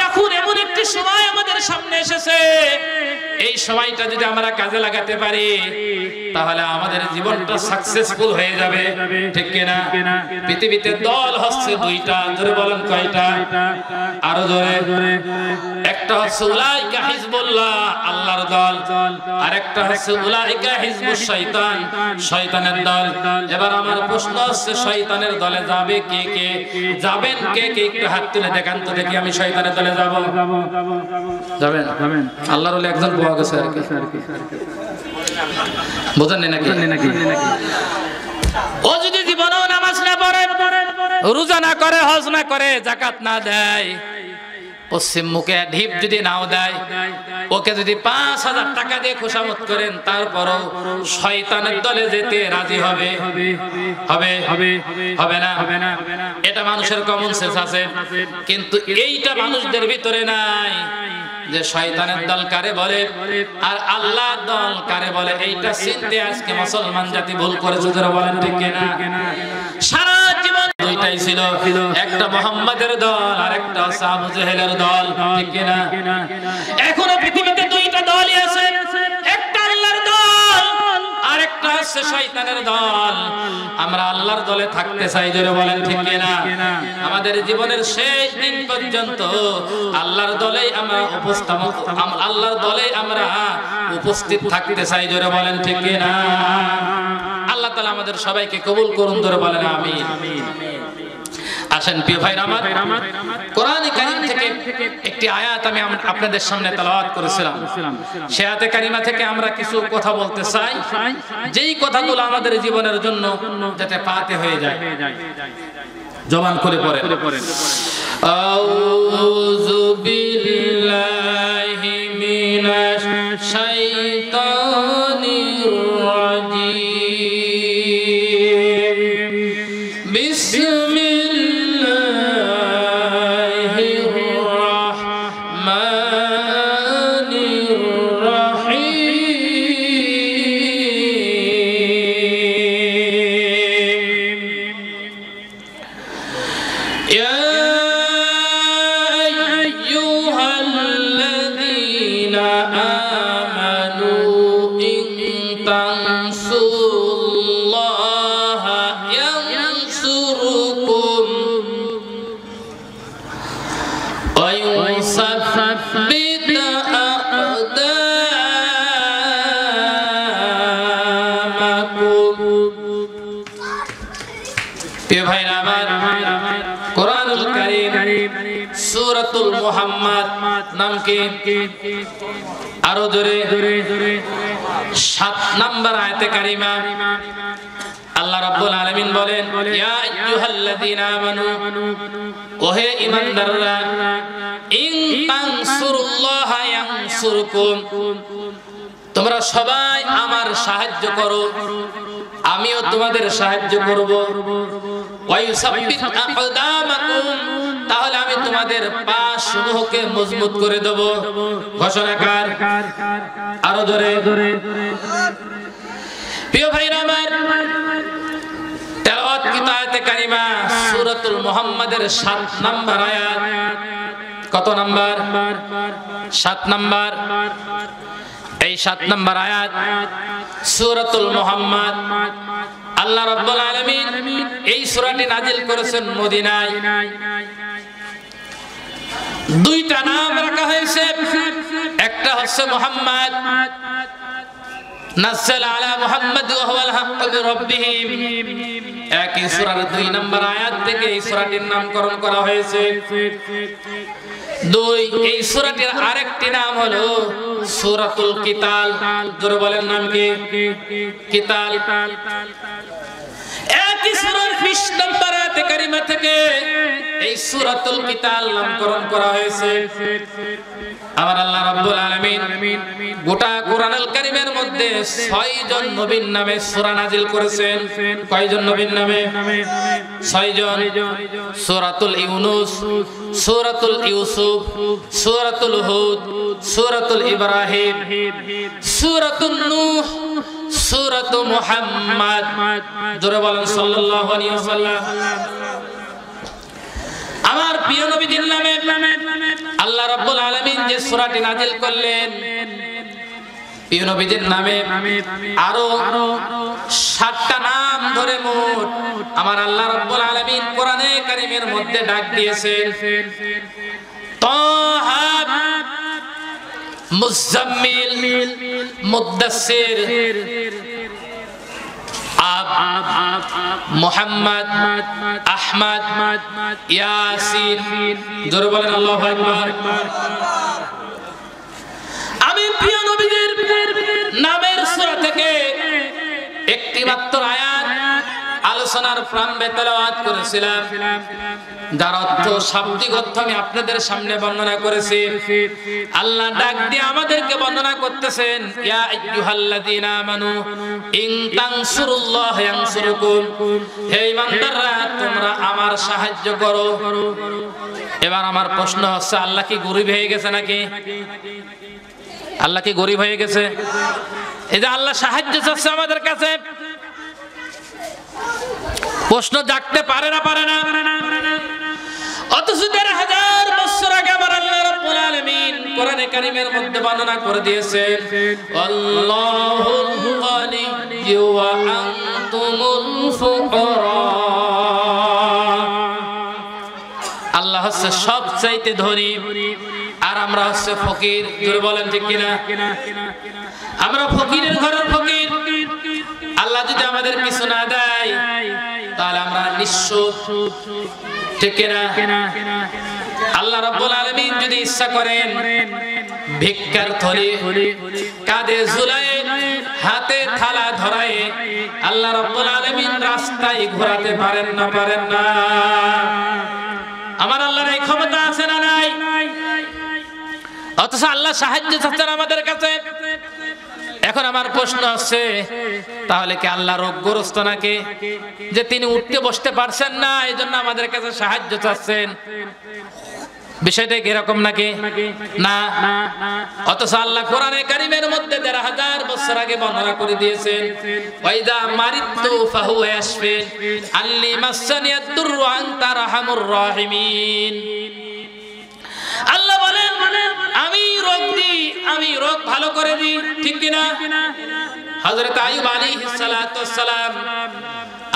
এখন এমন একটি সময় আমাদের সামনে এসেছে, এই সময়টা যদি আমরা কাজে লাগাতে পারি তাহলে আমাদের জীবনটা সাকসেসফুল হয়ে যাবে, ঠিক কিনা? পৃথিবীতে দল হচ্ছে দুইটা, জোরে বলেন কয়টা? আরো জোরে। একটা হচ্ছে উলাইকা হিজবুল্লাহ, আল্লাহর দল, আর একটা হচ্ছে উলাইকা হিজবুশ শয়তান, শয়তানের দল। এবার আমার প্রশ্ন হচ্ছে, শয়তানের দলে যাবে কে কে? যাবেন কে কে? একটু হাত তুলে দেখান তো দেখি, আমি শয়তানের দলে যাব। যাবেন? আল্লাহর ওলি একজন পাওয়া গেছে আর কি, বোঝেন নাকি? ও যদি জীবনেও নামাজ না পড়ে, রোজা না করে, হজ না করে, যাকাত না দেয়, পশ্চিম মুখে ঢিপ যদি নাও দেয়, ওকে যদি ৫,০০০ টাকা দিয়ে খুশামত করেন, তারপরও শয়তানের দলে যেতে রাজি হবে? হবে না? এটা মানুষের কমন সেন্স আছে, কিন্তু এইটা মানুষদের ভিতরে নাই, যে শয়তানের দল কারে বলে আর আল্লাহর দল কারে বলে। এইটা চিনতে আজকে মুসলমান জাতি ভুল করেছে, যারা বলেন ঠিক কিনা? সারা জীবন দুইটাই ছিল, একটা মুহাম্মাদের দল আর একটা হচ্ছে আবু জেহেলের দল, ঠিক কিনা? এখনো পৃথিবীতে দুইটা দলই আছে, একটা আল্লাহর দল আর একটা হচ্ছে শয়তানের দল। আমরা আল্লাহর দলে থাকতে চাই, জোরে বলেন ঠিক কিনা? আমাদের জীবনের শেষ দিন পর্যন্ত আল্লাহর দলেই আমরা উপস্থিত থাকতে চাই, জোরে বলেন ঠিক কিনা? আল্লাহ তাআলা আমাদের সবাইকে কবুল করুন, জোরে বলেন আমিন। আসেন প্রিয় ভাইরা আমার, কোরআন কারীম থেকে একটি আয়াত আমি আপনাদের সামনে তেলাওয়াত করেছিলাম। সেই আয়াতে কারিমা থেকে আমরা কিছু কথা বলতে চাই, যেই কথাগুলো আমাদের জীবনের জন্য যাতে পাতে হয়ে যায়। জবান খুলে পড়েন। আউযু বিল্লাহি মিনাশ শাইতানির রাজীম। বিসমিল্লাহির রাহমানির রাহিম। ইয়া আইয়ুহাল্লাযীনা আমানু ইন তানসুরুল্লাহা ইয়ানসুরকুম ওয়া ইউসাব্বিত আকদামাকুম। প্রিয় ভাইরা আমার, কোরআনুল কারীম সূরাতুল মুহাম্মাদ নাম কি? আরো জোরে। ৭ নাম্বার আয়াতে কারিমা আল্লাহ রাব্বুল আলামিন বলেন, ইয়া আইয়ুহাল্লাযীনা আমানু, ওহে ঈমানদাররা, ইন তানসুরুল্লাহা ইয়ানসুরকুম, তোমরা সবাই আমার সাহায্য করো, আমিও তোমাদের সাহায্য করব। ওয়া ইউসাব্বিত আকদামাকুম, তাহলে আমি তোমাদের পা সমূহকে মজবুত করে দেব। ঘোষণাকার আরো জোরে। প্রিয় ভাইরা আমার, তেলাওয়াত কি আয়াতে কারিমা সূরাতুল মুহাম্মাদের ৭ নাম্বার আয়াত। কত নাম্বার? ৭ নাম্বার। এই ৭ নাম্বার আয়াত সূরাতুল মুহাম্মাদ। আল্লাহ রাব্বুল আলামিন এই সূরাটি নাজিল করেছেন মদিনায়। দুইটা নাম রাখা হয়েছে, একটা হচ্ছে মুহাম্মদ, নাযালা আলা মুহাম্মদ ওয়া হুয়াল হাক্কু মির রাব্বিহিম। একই সূরার ২ নাম্বার আয়াত থেকে এই সূরাটির নামকরণ করা হয়েছে। দুই, এই সূরাটির আরেকটি নাম হলো সূরাতুল কিতাল। জোরে বলেন নাম কি? কিতাল। একই সূরার ২০ নম্বর আয়াতে কারিমা থেকে এই সূরাতুল কিতাল নামকরণ করা হয়েছে। আমার আল্লাহ রাব্বুল আলামিন গোটা কোরআনুল কারীমের মধ্যে ৬ জন নবীর নামে সূরা নাজিল করেছেন। কয়জন নবীর নামে? ৬ জন। সূরাতুল ইউনূস, সূরাতুল ইউসুফ, সূরাতুল হুদ, সূরাতুল ইব্রাহিম, সূরাতুন নূহ, সূরাতু মুহাম্মদ। জোরে বলেন সাল্লাল্লাহু আলাইহি ওয়াসাল্লাম। আমার প্রিয় নবীজির নামে আল্লাহ রাব্বুল আলামিন যে সূরাটি নাযিল করলেন, প্রিয় নবীজির নামে আরো 7টা নাম ধরে মোট আমার আল্লাহ রাব্বুল আলামিন কোরআনে কারীমের মধ্যে ডাক দিয়েছেন। তাহা, মুজাম্মিল, মুদ্দাসসির, মুহাম্মদ, আহমদ, ইয়াসিন। জোরে বলেন আল্লাহু আকবার। আমি প্রিয় নবীর নামের সূরা থেকে একটি মাত্র আয়াত আলোচনার প্রারম্ভে তেলাওয়াত করেছিলাম, যার অর্থ শাব্দিক অর্থ আমি আপনাদের সামনে বর্ণনা করেছি। আল্লাহ ডাক দিয়ে আমাদেরকে বর্ণনা করতেছেন, ইয়া আইয়ুহাল্লাযীনা আমানু ইন তানসুরুল্লাহ ইয়ানসুরকুম, হে ঈমানদাররা তোমরা আমার সাহায্য করো। এবার আমার প্রশ্ন হচ্ছে, আল্লাহ কি গরীব হয়ে গেছে নাকি? আল্লাহ কি গরীব হয়ে গেছে? এই যে আল্লাহ সাহায্য চাচ্ছে আমাদের কাছে, প্রশ্ন জাগতে পারে না? অথচ ১,৫০০ বছর আগে আমার আল্লাহ রাব্বুল আলামিন কোরআনে কারীমের মধ্যে বর্ণনা করে দিয়েছেন, আল্লাহুল গনিয়্যু ওয়া আনতুমুল ফুকারা। আল্লাহ হচ্ছে সবচাইতে ধনী আর আমরা হচ্ছে ফকির। জোরে বলেন ঠিক কিনা? আমরা ফকিরের ঘরের ফকির। আল্লাহ যদি আমাদের কিছু না দেয় তাহলে আমরা নিঃস্ব, ঠিক কিনা? আল্লাহ রাব্বুল আলামিন যদি ইচ্ছা করেন ভিক্ষার থলি কাঁধে ঝুলায়ে হাতে থালা ধরায়ে আল্লাহ রাব্বুল আলামিন রাস্তায় ঘোরাতে পারেন না? পারেন না? আমার আল্লাহর এই ক্ষমতা আছে না নাই? অথচ আল্লাহ সাহায্য চাচ্ছেন আমাদের কাছে। এখন আমার প্রশ্ন হচ্ছে, তাহলে কি আল্লাহ রোগগ্রস্ত নাকি, যে তিনি উঠতে বসতে পারছেন না এই জন্য আমাদের কাছে সাহায্য চাচ্ছেন? বিষয়টা কি এরকম নাকি? না। অথচ আল্লাহ কোরআনে কারীমের মধ্যে ১,৫০০ বছর আগে বর্ণনা করে দিয়েছেন, ওয়াইদা মারিতু ফাহুয়া ইয়াশফিন আল্লি মাসানিয়াদ দুররু ওয়া আনতা আরহামুর রাহিমিন। আল্লাহ বলেন, আমি রোগ দিই, আমি রোগ ভালো করে দিই, ঠিক কিনা? হযরত আইয়ুব আলাইহিস সালাতু ওয়াস সালাম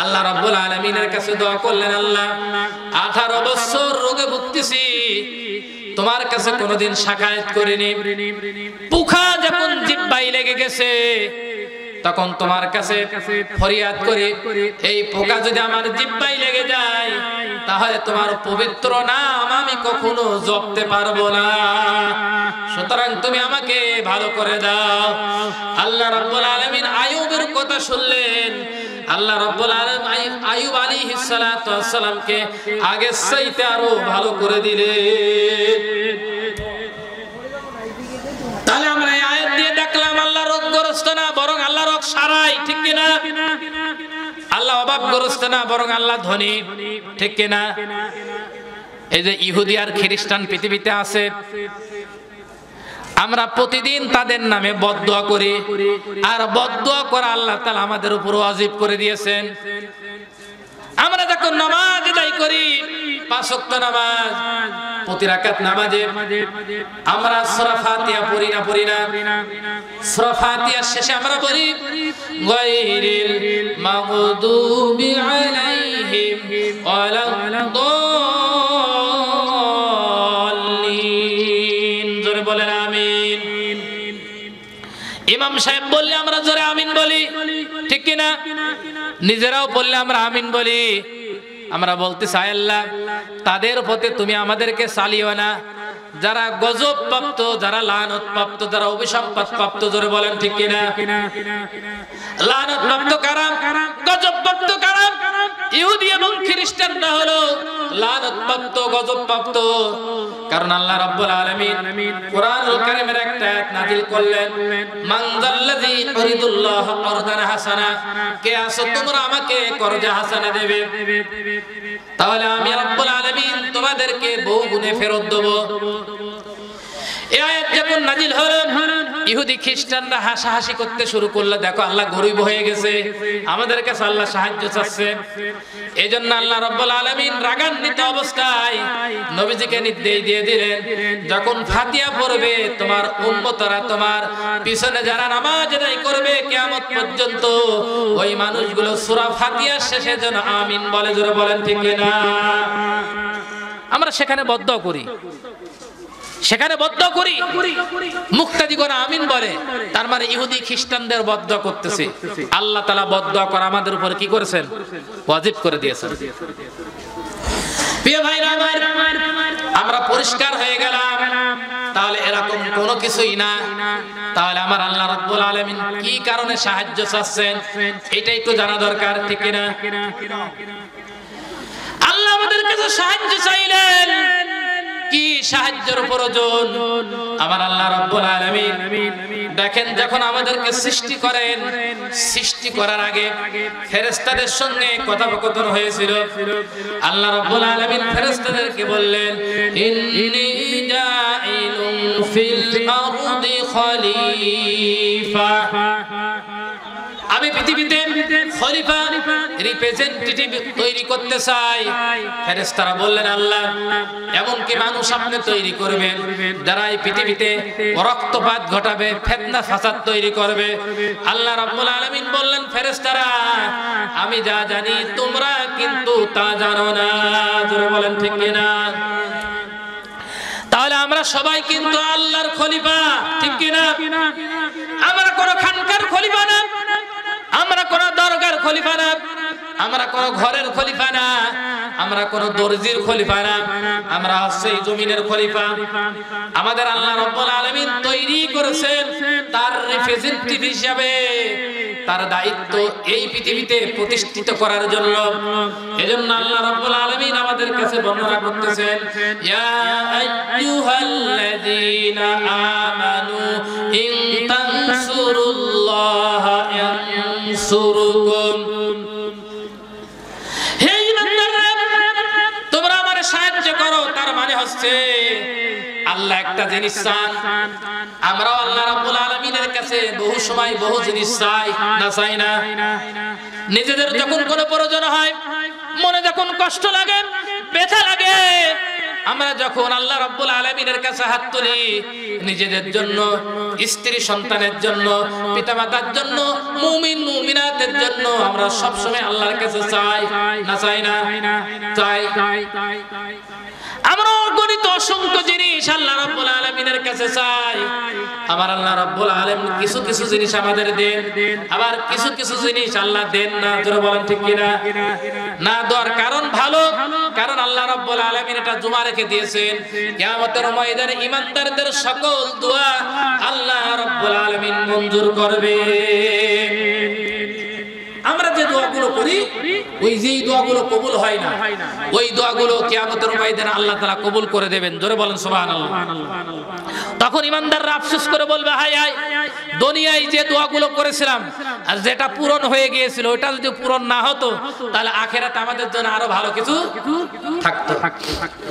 আল্লাহ রাব্বুল আলামিনের কাছে দোয়া করলেন, আল্লাহ 18 বছর রোগে ভুগতেছি, তোমার কাছে কোনোদিন শাকায়াত করিনি। পোকা যখন জিহ্বায় লেগে গেছে তখন তোমার কাছে ফরিয়াদ করি, এই পোকা যদি আমার জিহ্বায় লেগে যায় তাহলে তোমার পবিত্র নাম আমি কখনো জপতে পারবো না, সুতরাং তুমি আমাকে ভালো করে দাও। আল্লাহ রাব্বুল আলামিন আইয়ুবের কথা শুনলেন। আল্লাহ রাব্বুল আলামিন আইয়ুব আলাইহিস সালাতু ওয়াস সালামকে আগের চাইতে আরো ভালো করে দিলেন। তাহলে আমরা এই আয়াত দিয়ে দেখলাম আল্লাহ রোগগ্রস্ত না, বরং আল্লাহ রোগ সারাই, ঠিক কিনা? আল্লাহ অভাবগ্রস্ত না, বরং আল্লাহ ধনী, ঠিক কিনা? এই যে ইহুদি আর খ্রিস্টান পৃথিবীতে আছে, আমরা প্রতিদিন তাদের নামে বদদোয়া করি, আর বদদোয়া করা আল্লাহ তাআলা আমাদের উপর ওয়াজিব করে দিয়েছেন। আমরা যখন নামাজ আদায় করি, 5 ওয়াক্ত নামাজ, প্রতি রাকাত নামাজে আমরা সূরা ফাতিহা পড়ি না? সূরা ফাতিহার শেষে আমরা বলি, গায়রিল মাগদুবি আলাইহিম ওয়ালাদ-দাল্লিন। জোরে বলেন আমিন। ইমাম সাহেব বললে আমরা জোরে আমিন বলি, ঠিক কিনা? নিজেরাও বললে আমরা আমিন বলি। আমরা বলতে চাই, আল্লাহ তাদের প্রতি তুমি আমাদেরকে চালিও না যারা গজব প্রাপ্ত, যারা লানত প্রাপ্ত, যারা অভিসম্পাত প্রাপ্ত। জোরে বলেন ঠিক কিনা? লানত প্রাপ্ত কারা? গজব প্রাপ্ত কারা? ইহুদি এবং খ্রিস্টানরা হলো লানত প্রাপ্ত, গজব প্রাপ্ত। কারণ আল্লাহ রাব্বুল আলামিন কোরআনুল কারীমের একটা আয়াত নাযিল করলেন, মান যাল্লাযী ইউরিদুল্লাহ করদান হাসানা, কে আছো তোমরা আমাকে করজা হাসানা দেবে, তাহলে আমি রাব্বুল আলামিন তোমাদেরকে বহু গুণে ফেরত দেব। এই আয়াত যখন নাযিল হলো ইহুদি খ্রিস্টানরা হাসাহাসি করতে শুরু করলো, দেখো আল্লাহ গরিব হয়ে গেছে, আমাদের কাছে আল্লাহ সাহায্য চাচ্ছে। এজন্য আল্লাহ রাব্বুল আলামিন রাগান্বিত অবস্থায় নবীজিকে নির্দেশ দিয়ে দিলেন, যখন ফাতিহা পড়বে তোমার উম্মতরা, তোমার পিছনে যারা নামাজ আদায় করবে কিয়ামত পর্যন্ত, ওই মানুষগুলো সূরা ফাতিহার শেষে যেন আমিন বলে। জোরে বলেন ঠিক কিনা? আমরা সেখানে বদদোয়া করি, সেখানে বদদোয়া করি, মুক্তাদি করে আমিন বলে, তার মানে ইহুদি খ্রিস্টানদের বদদোয়া করতেছে। আল্লাহ তাআলা বদদোয়া করা আমাদের উপর কি করেছেন? ওয়াজিব করে দিয়েছেন। প্রিয় ভাইরা আমার, আমরা পরিষ্কার হয়ে গেলাম, তাহলে এরকম কোনো কিছুই না। তাহলে আমার আল্লাহ রাব্বুল আলামিন কি কারণে সাহায্য চাচ্ছেন এটা একটু জানা দরকার, ঠিক কিনা? আল্লাহ আমাদের কাছে সাহায্য চাইলেন, কি সাহায্যের প্রয়োজন? আমার আল্লাহ রাব্বুল আলামিন দেখেন, যখন আমাদেরকে সৃষ্টি করেন, সৃষ্টি করার আগে ফেরেশতাদের সঙ্গে কথোপকথন হয়েছিল। আল্লাহ রাব্বুল আলামিন ফেরেশতাদেরকে বললেন, ইন্নী জাইলুন ফিল আরদি খলিফা, আমি পৃথিবীতে খলিফা রিপ্রেজেন্টেটিভ তৈরি করতে চাই। ফেরেশতারা বললেন, আল্লাহ এমন কি মানুষ আপনি তৈরি করবেন যারা এই পৃথিবীতে রক্তপাত ঘটাবে, ফিতনা ফাসাদ তৈরি করবে? আল্লাহ রাব্বুল আলামিন বললেন, ফেরেশতারা আমি যা জানি তোমরা কিন্তু তা জানো না। জোরে বলেন ঠিক কিনা? তাহলে আমরা সবাই কিন্তু আল্লাহর খলিফা, ঠিক কিনা? আমরা কোন খানকার খলিফা না, আমরা কোন দরগার খলিফা না, আমরা কোন ঘরের খলিফা না, আমরা কোন দর্জির খলিফা না, আমরা হচ্ছে এই জমিনের খলিফা। আমাদের আল্লাহ রাব্বুল আলামিন তৈরি করেছেন তার রিপ্রেজেন্টেটিভ হিসেবে, তার দায়িত্ব এই পৃথিবীতে প্রতিষ্ঠিত করার জন্য। এজন্য আল্লাহ রাব্বুল আলামিন আমাদের কাছে বর্ণনা করতেছেন, ইয়া আইয়ুহাল্লাযীনা আমানু ইন তানসুরুল্লাহা ইয়ানসুরকুম, হে ঈমানদাররা তোমরা আমারে সাহায্য করো। তার মানে হচ্ছে আল্লাহ একটা জিনিস চান, আমরাও আল্লাহ রাব্বুল আলামিনের কাছে বহু সময় বহু জিনিস চাই, না চাই না? নিজেদের যখন কোনো প্রয়োজন হয়, মনে যখন কষ্ট লাগে, ব্যথা লাগে, আমরা যখন আল্লাহ রাব্বুল আলামিনের কাছে হাত তুলি, নিজেদের জন্য, স্ত্রী সন্তানের জন্য, পিতামাতার জন্য, মুমিন মুমিনাতের জন্য আমরা সব সময় আল্লাহর কাছে চাই, না চাই না? চাই। আমরা অগণিত অসংখ্য জিনিস আল্লাহ রাব্বুল আলামিনের কাছে চাই। আমার আল্লাহ রাব্বুল আলামিন কিছু কিছু জিনিস আমাদের দেন, আবার কিছু কিছু জিনিস আল্লাহ দেন না। জোরে বলেন ঠিক কিনা? না দেওয়ার কারণ ভালো, কারণ আল্লাহ রাব্বুল আলামিন এটা জমা রেখে দিয়েছেন, কিয়ামতের ময়দানে ঈমানদারদের সকল দোয়া আল্লাহ রাব্বুল আলামিন মঞ্জুর করবে। আমরা যে দোয়াগুলো করি, ওই যেই দোয়াগুলো কবুল হয় না, ওই দোয়াগুলো কিয়ামতের ময়দানে আল্লাহ তাআলা কবুল করে দেবেন। জোরে বলেন সুবহানাল্লাহ। তখন ঈমানদাররা আফসোস করে বলবে, হায় হায়, দুনিয়ায় যে দোয়াগুলো করেছিলাম আর যেটা পূরণ হয়ে গিয়েছিল, ওটা যদি পূরণ না হতো, তাহলে আখিরাতে আমাদের জন্য আরো ভালো কিছু থাকতো।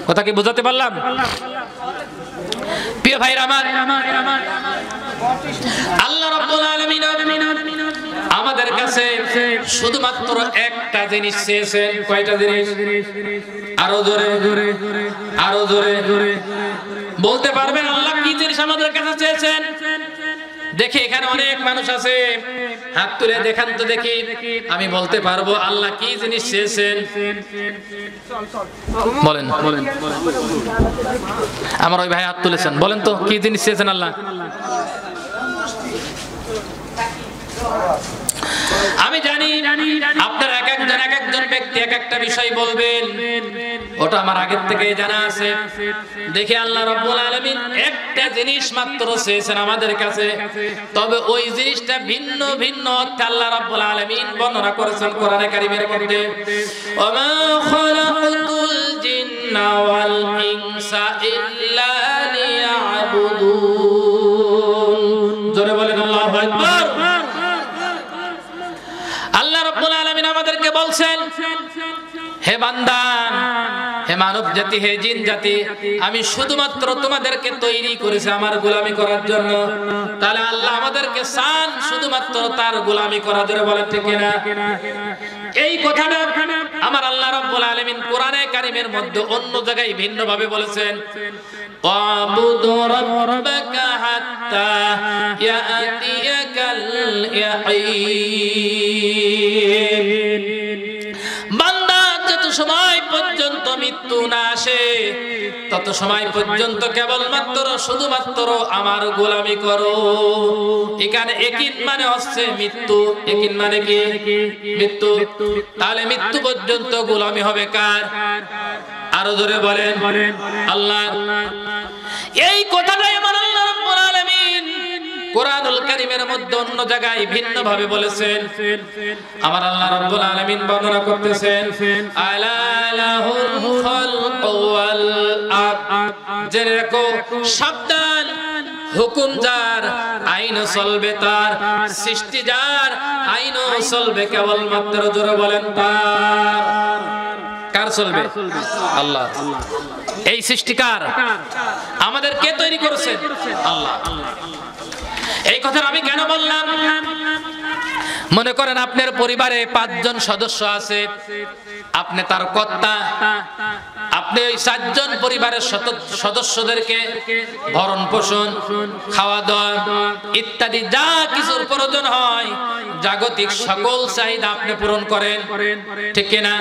কথা কি বোঝাতে পারলাম? প্রিয় ভাইরা আমার, আল্লাহ রাব্বুল আলামিন আমাদের কাছে শুধুমাত্র একটা জিনিস চেয়েছেন। কয়টা জিনিস? আরো জোরে, আরো জোরে বলতে পারবেন আল্লাহ কি জিনিস আমাদের কাছে চেয়েছেন? দেখি এখানে অনেক মানুষ আছে, হাত তুলে দেখান তো দেখি, আমি বলতে পারবো আল্লাহ কি জিনিস চেয়েছেন। বলেন, আমার ওই ভাই হাত তুলেছেন, বলেন তো কি জিনিস চেয়েছেন আল্লাহ? আমি জানি আপনার এক একজন ব্যক্তি এক একটা বিষয় বলবেন, ওটা আমার আগের থেকে জানা আছে। দেখি আল্লাহ রাব্বুল আলামিন একটা জিনিস মাত্র চেয়েছেন আমাদের কাছে, তবে ওই জিনিসটা ভিন্ন ভিন্ন অর্থে আল্লাহ রাব্বুল আলামিন বর্ণনা করেছেন কোরআনে কারীমের মধ্যে। ওমা খালাকুল জিন্না ওয়াল ইনসা ইল্লা লিয়াবুদুন। জোরে বলেন আল্লাহু আকবার। আল্লাহ রাব্বুল আলামিন আমাদেরকে বলছেন, হে বান্দা হে মানব জাতি, হে জিন জাতি, আমি শুধুমাত্র তোমাদেরকে তৈরি করেছি আমার গোলামি করার জন্য। তাহলে আল্লাহ আমাদেরকে চান শুধুমাত্র তার গোলামি করার জন্য, বলেন ঠিক কিনা? এই কথাটা আমার আল্লাহ রাব্বুল আলামিন কোরআনে কারীমের মধ্যে অন্য জায়গায় ভিন্ন ভাবে বলেছেন, ওয়াবুদু রাব্বাকা হাত্তা ইয়াতিয়াকাল ইয়াকিন। বান্দা যত সময় পর্যন্ত মৃত্যু না আসে তত সময় পর্যন্ত কেবলমাত্র শুধুমাত্র আমার গোলামি করো। এখানে ইয়াকিন মানে হচ্ছে মৃত্যু। ইয়াকিন মানে কি? মৃত্যু। তাহলে মৃত্যু পর্যন্ত গোলামি হবে কার? আরো জোরে বলেন আল্লাহ। এই কথাটাই আমার আল্লাহ রাব্বুল আলামিন কোরআনুল কারীমের মধ্যে অন্য জায়গায় ভিন্ন ভাবে বলেছেন। আমার আল্লাহ রাব্বুল আলামিন বর্ণনা করতেছেন, আলা লাহুল খালকু ওয়াল আমর, জেনে রাখো, সাবধান, হুকুম যার, আইন চলবে তার, সৃষ্টি যার, আইন চলবে কেবলমাত্র, জোরে বলেন তার। কার চলবে? আল্লাহ। এই সৃষ্টিকার আমাদের কে তৈরি করেছেন? আল্লাহ। এই কথা আমি কেন বললাম? মনে করেন আপনার পরিবারে 5 জন সদস্য আছে, আপনি তার কর্তা। আপনি ওই 4 জন পরিবারের সদস্যদেরকে ভরণ পোষণ, খাওয়া দাওয়া ইত্যাদি যা কিছুর প্রয়োজন হয়, জাগতিক সকল চাহিদা আপনি পূরণ করেন, ঠিক কিনা?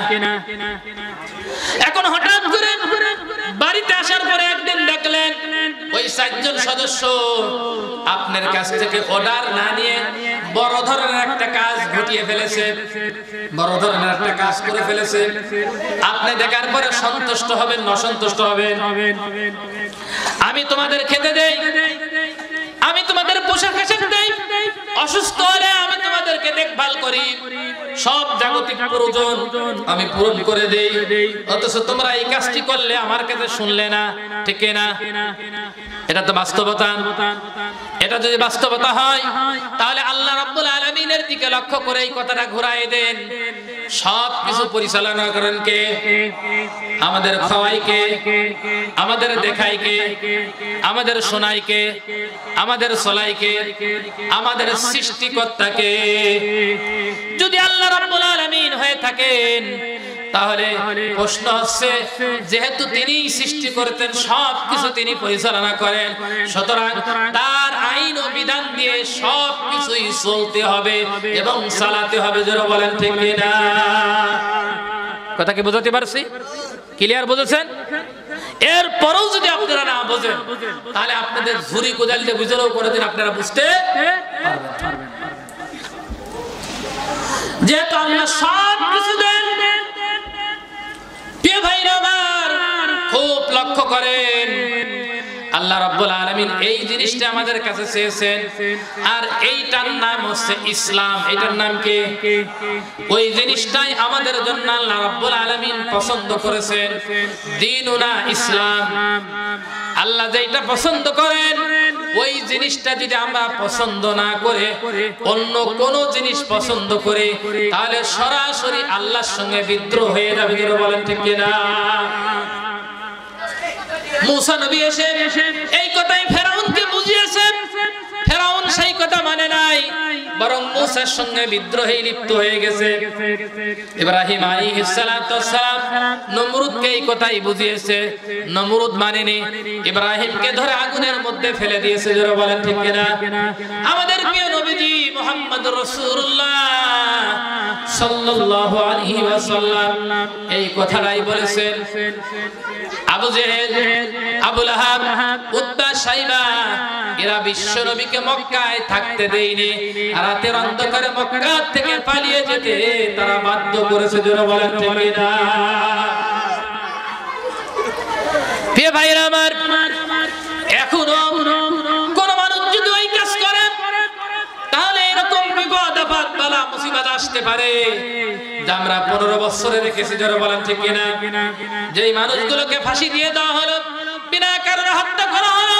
এখন হঠাৎ করে বাড়িতে আসার পরে একদিন দেখলেন ওই 4 জন সদস্য আপনার কাছ থেকে অর্ডার না নিয়ে বড় ধরনের একটা কাজ ঘটিয়ে ফেলেছে, বড় ধরনের একটা কাজ করে ফেলেছে। আপনি দেখার পরে সন্তুষ্ট হবেন না অসন্তুষ্ট হবেন? আমি তোমাদের খেতে দেই, আমি তোমাদের পোশাক আশাক দেই, অসুস্থ হলে আমি তোমাদেরকে দেখভাল করি, সব জাগতিক প্রয়োজন আমি পূরণ করে দেই, অথচ তোমরা এই কাজটি করলে আমার কাছে শুনলে না, ঠিক না? এটা তো বাস্তবতা। এটা যদি বাস্তবতা হয় তাহলে আল্লাহ রাব্বুল আলামিনের দিকে লক্ষ্য করে এই কথাটা ঘুরায় দেন। সব কিছু পরিচালনা করেন কে? আমাদের খাওয়াই কে? আমাদের দেখাই কে? আমাদের শোনাই কে? আমাদের চলাই কে? আমাদের সৃষ্টিকর্তা কে? যদি আল্লাহ রাব্বুল আলামিন হয়ে থাকেন তাহলে প্রশ্ন হচ্ছে, যেহেতু তিনি সৃষ্টি করতেন, সব কিছু তিনি পরিচালনা করেন, সুতরাং তার আইন ও বিধান দিয়ে সব কিছুই চলতে হবে এবং চালাতে হবে, যারা বলেন ঠিক না? কথা কি বুঝাতে পারছি? ক্লিয়ার বুঝেছেন? এরপরেও যদি আপনারা না বোঝেন তাহলে আপনাদের ঝুরি কোদাল দিয়ে বুঝলেও কোনোদিন আপনারা বুঝতে পারবেন। যেহেতু আল্লাহ সব কিছু দেন, খুব লক্ষ্য করেন, আল্লাহ রাব্বুল আলামিন এই জিনিসটা আমাদের কাছে চেয়েছেন, আর এইটার নাম হচ্ছে ইসলাম। এটার নাম কি? ওই জিনিসটাই আমাদের জন্য আল্লাহ রাব্বুল আলামিন পছন্দ করেছেন, দ্বীনুনা ইসলাম। আল্লাহ যেটা পছন্দ করেন ওই জিনিসটা যদি আমরা পছন্দ না করে অন্য কোন জিনিস পছন্দ করে তাহলে সরাসরি আল্লাহর সঙ্গে বিদ্রোহ হয়ে যাবে, যারা বলেন ঠিক কিনা? মুসা নবী এসে এই কথাই ফেরাউনকে বুঝিয়েছেন, ফেরাউন সেই কথা মানে নাই, বরং মুসার সঙ্গে বিদ্রোহে লিপ্ত হয়ে গেছে। ইব্রাহিম আলাইহিস সালাতু ওয়াস সালাম নমরুদকে এই কথাই বুঝিয়েছে, নমরুদ মানেনি, ইব্রাহিমকে ধরে আগুনের মধ্যে ফেলে দিয়েছে, যারা বলেন ঠিক কিনা? আমাদের প্রিয় নবীজি মুহাম্মদুর রাসূলুল্লাহ সাল্লাল্লাহু আলাইহি ওয়াসাল্লাম এই কথাটাই বলেছেন। আবু জেহেল, আবু লাহাব, উতবা, শাইবা এরা বিশ্ব নবীকে মক্কায় থাকতে দেয়নি, রাতের অন্ধকারে মক্কা থেকে পালিয়ে যেতে তারা বাধ্য করেছে, যারা বলেন ঠিক না? প্রিয় ভাইরা আমার, এখনো কোন মানুষ যদি ওই কাজ করে তাহলে এরকম বিপদ আপদ বালা মুসিবত আসতে পারে যা আমরা 15 বছরে দেখেছি, যারা বলেন ঠিক কিনা? যেই মানুষগুলোকে ফাঁসি দিয়ে দেওয়া হলো, বিনা কারণে হত্যা করা হলো,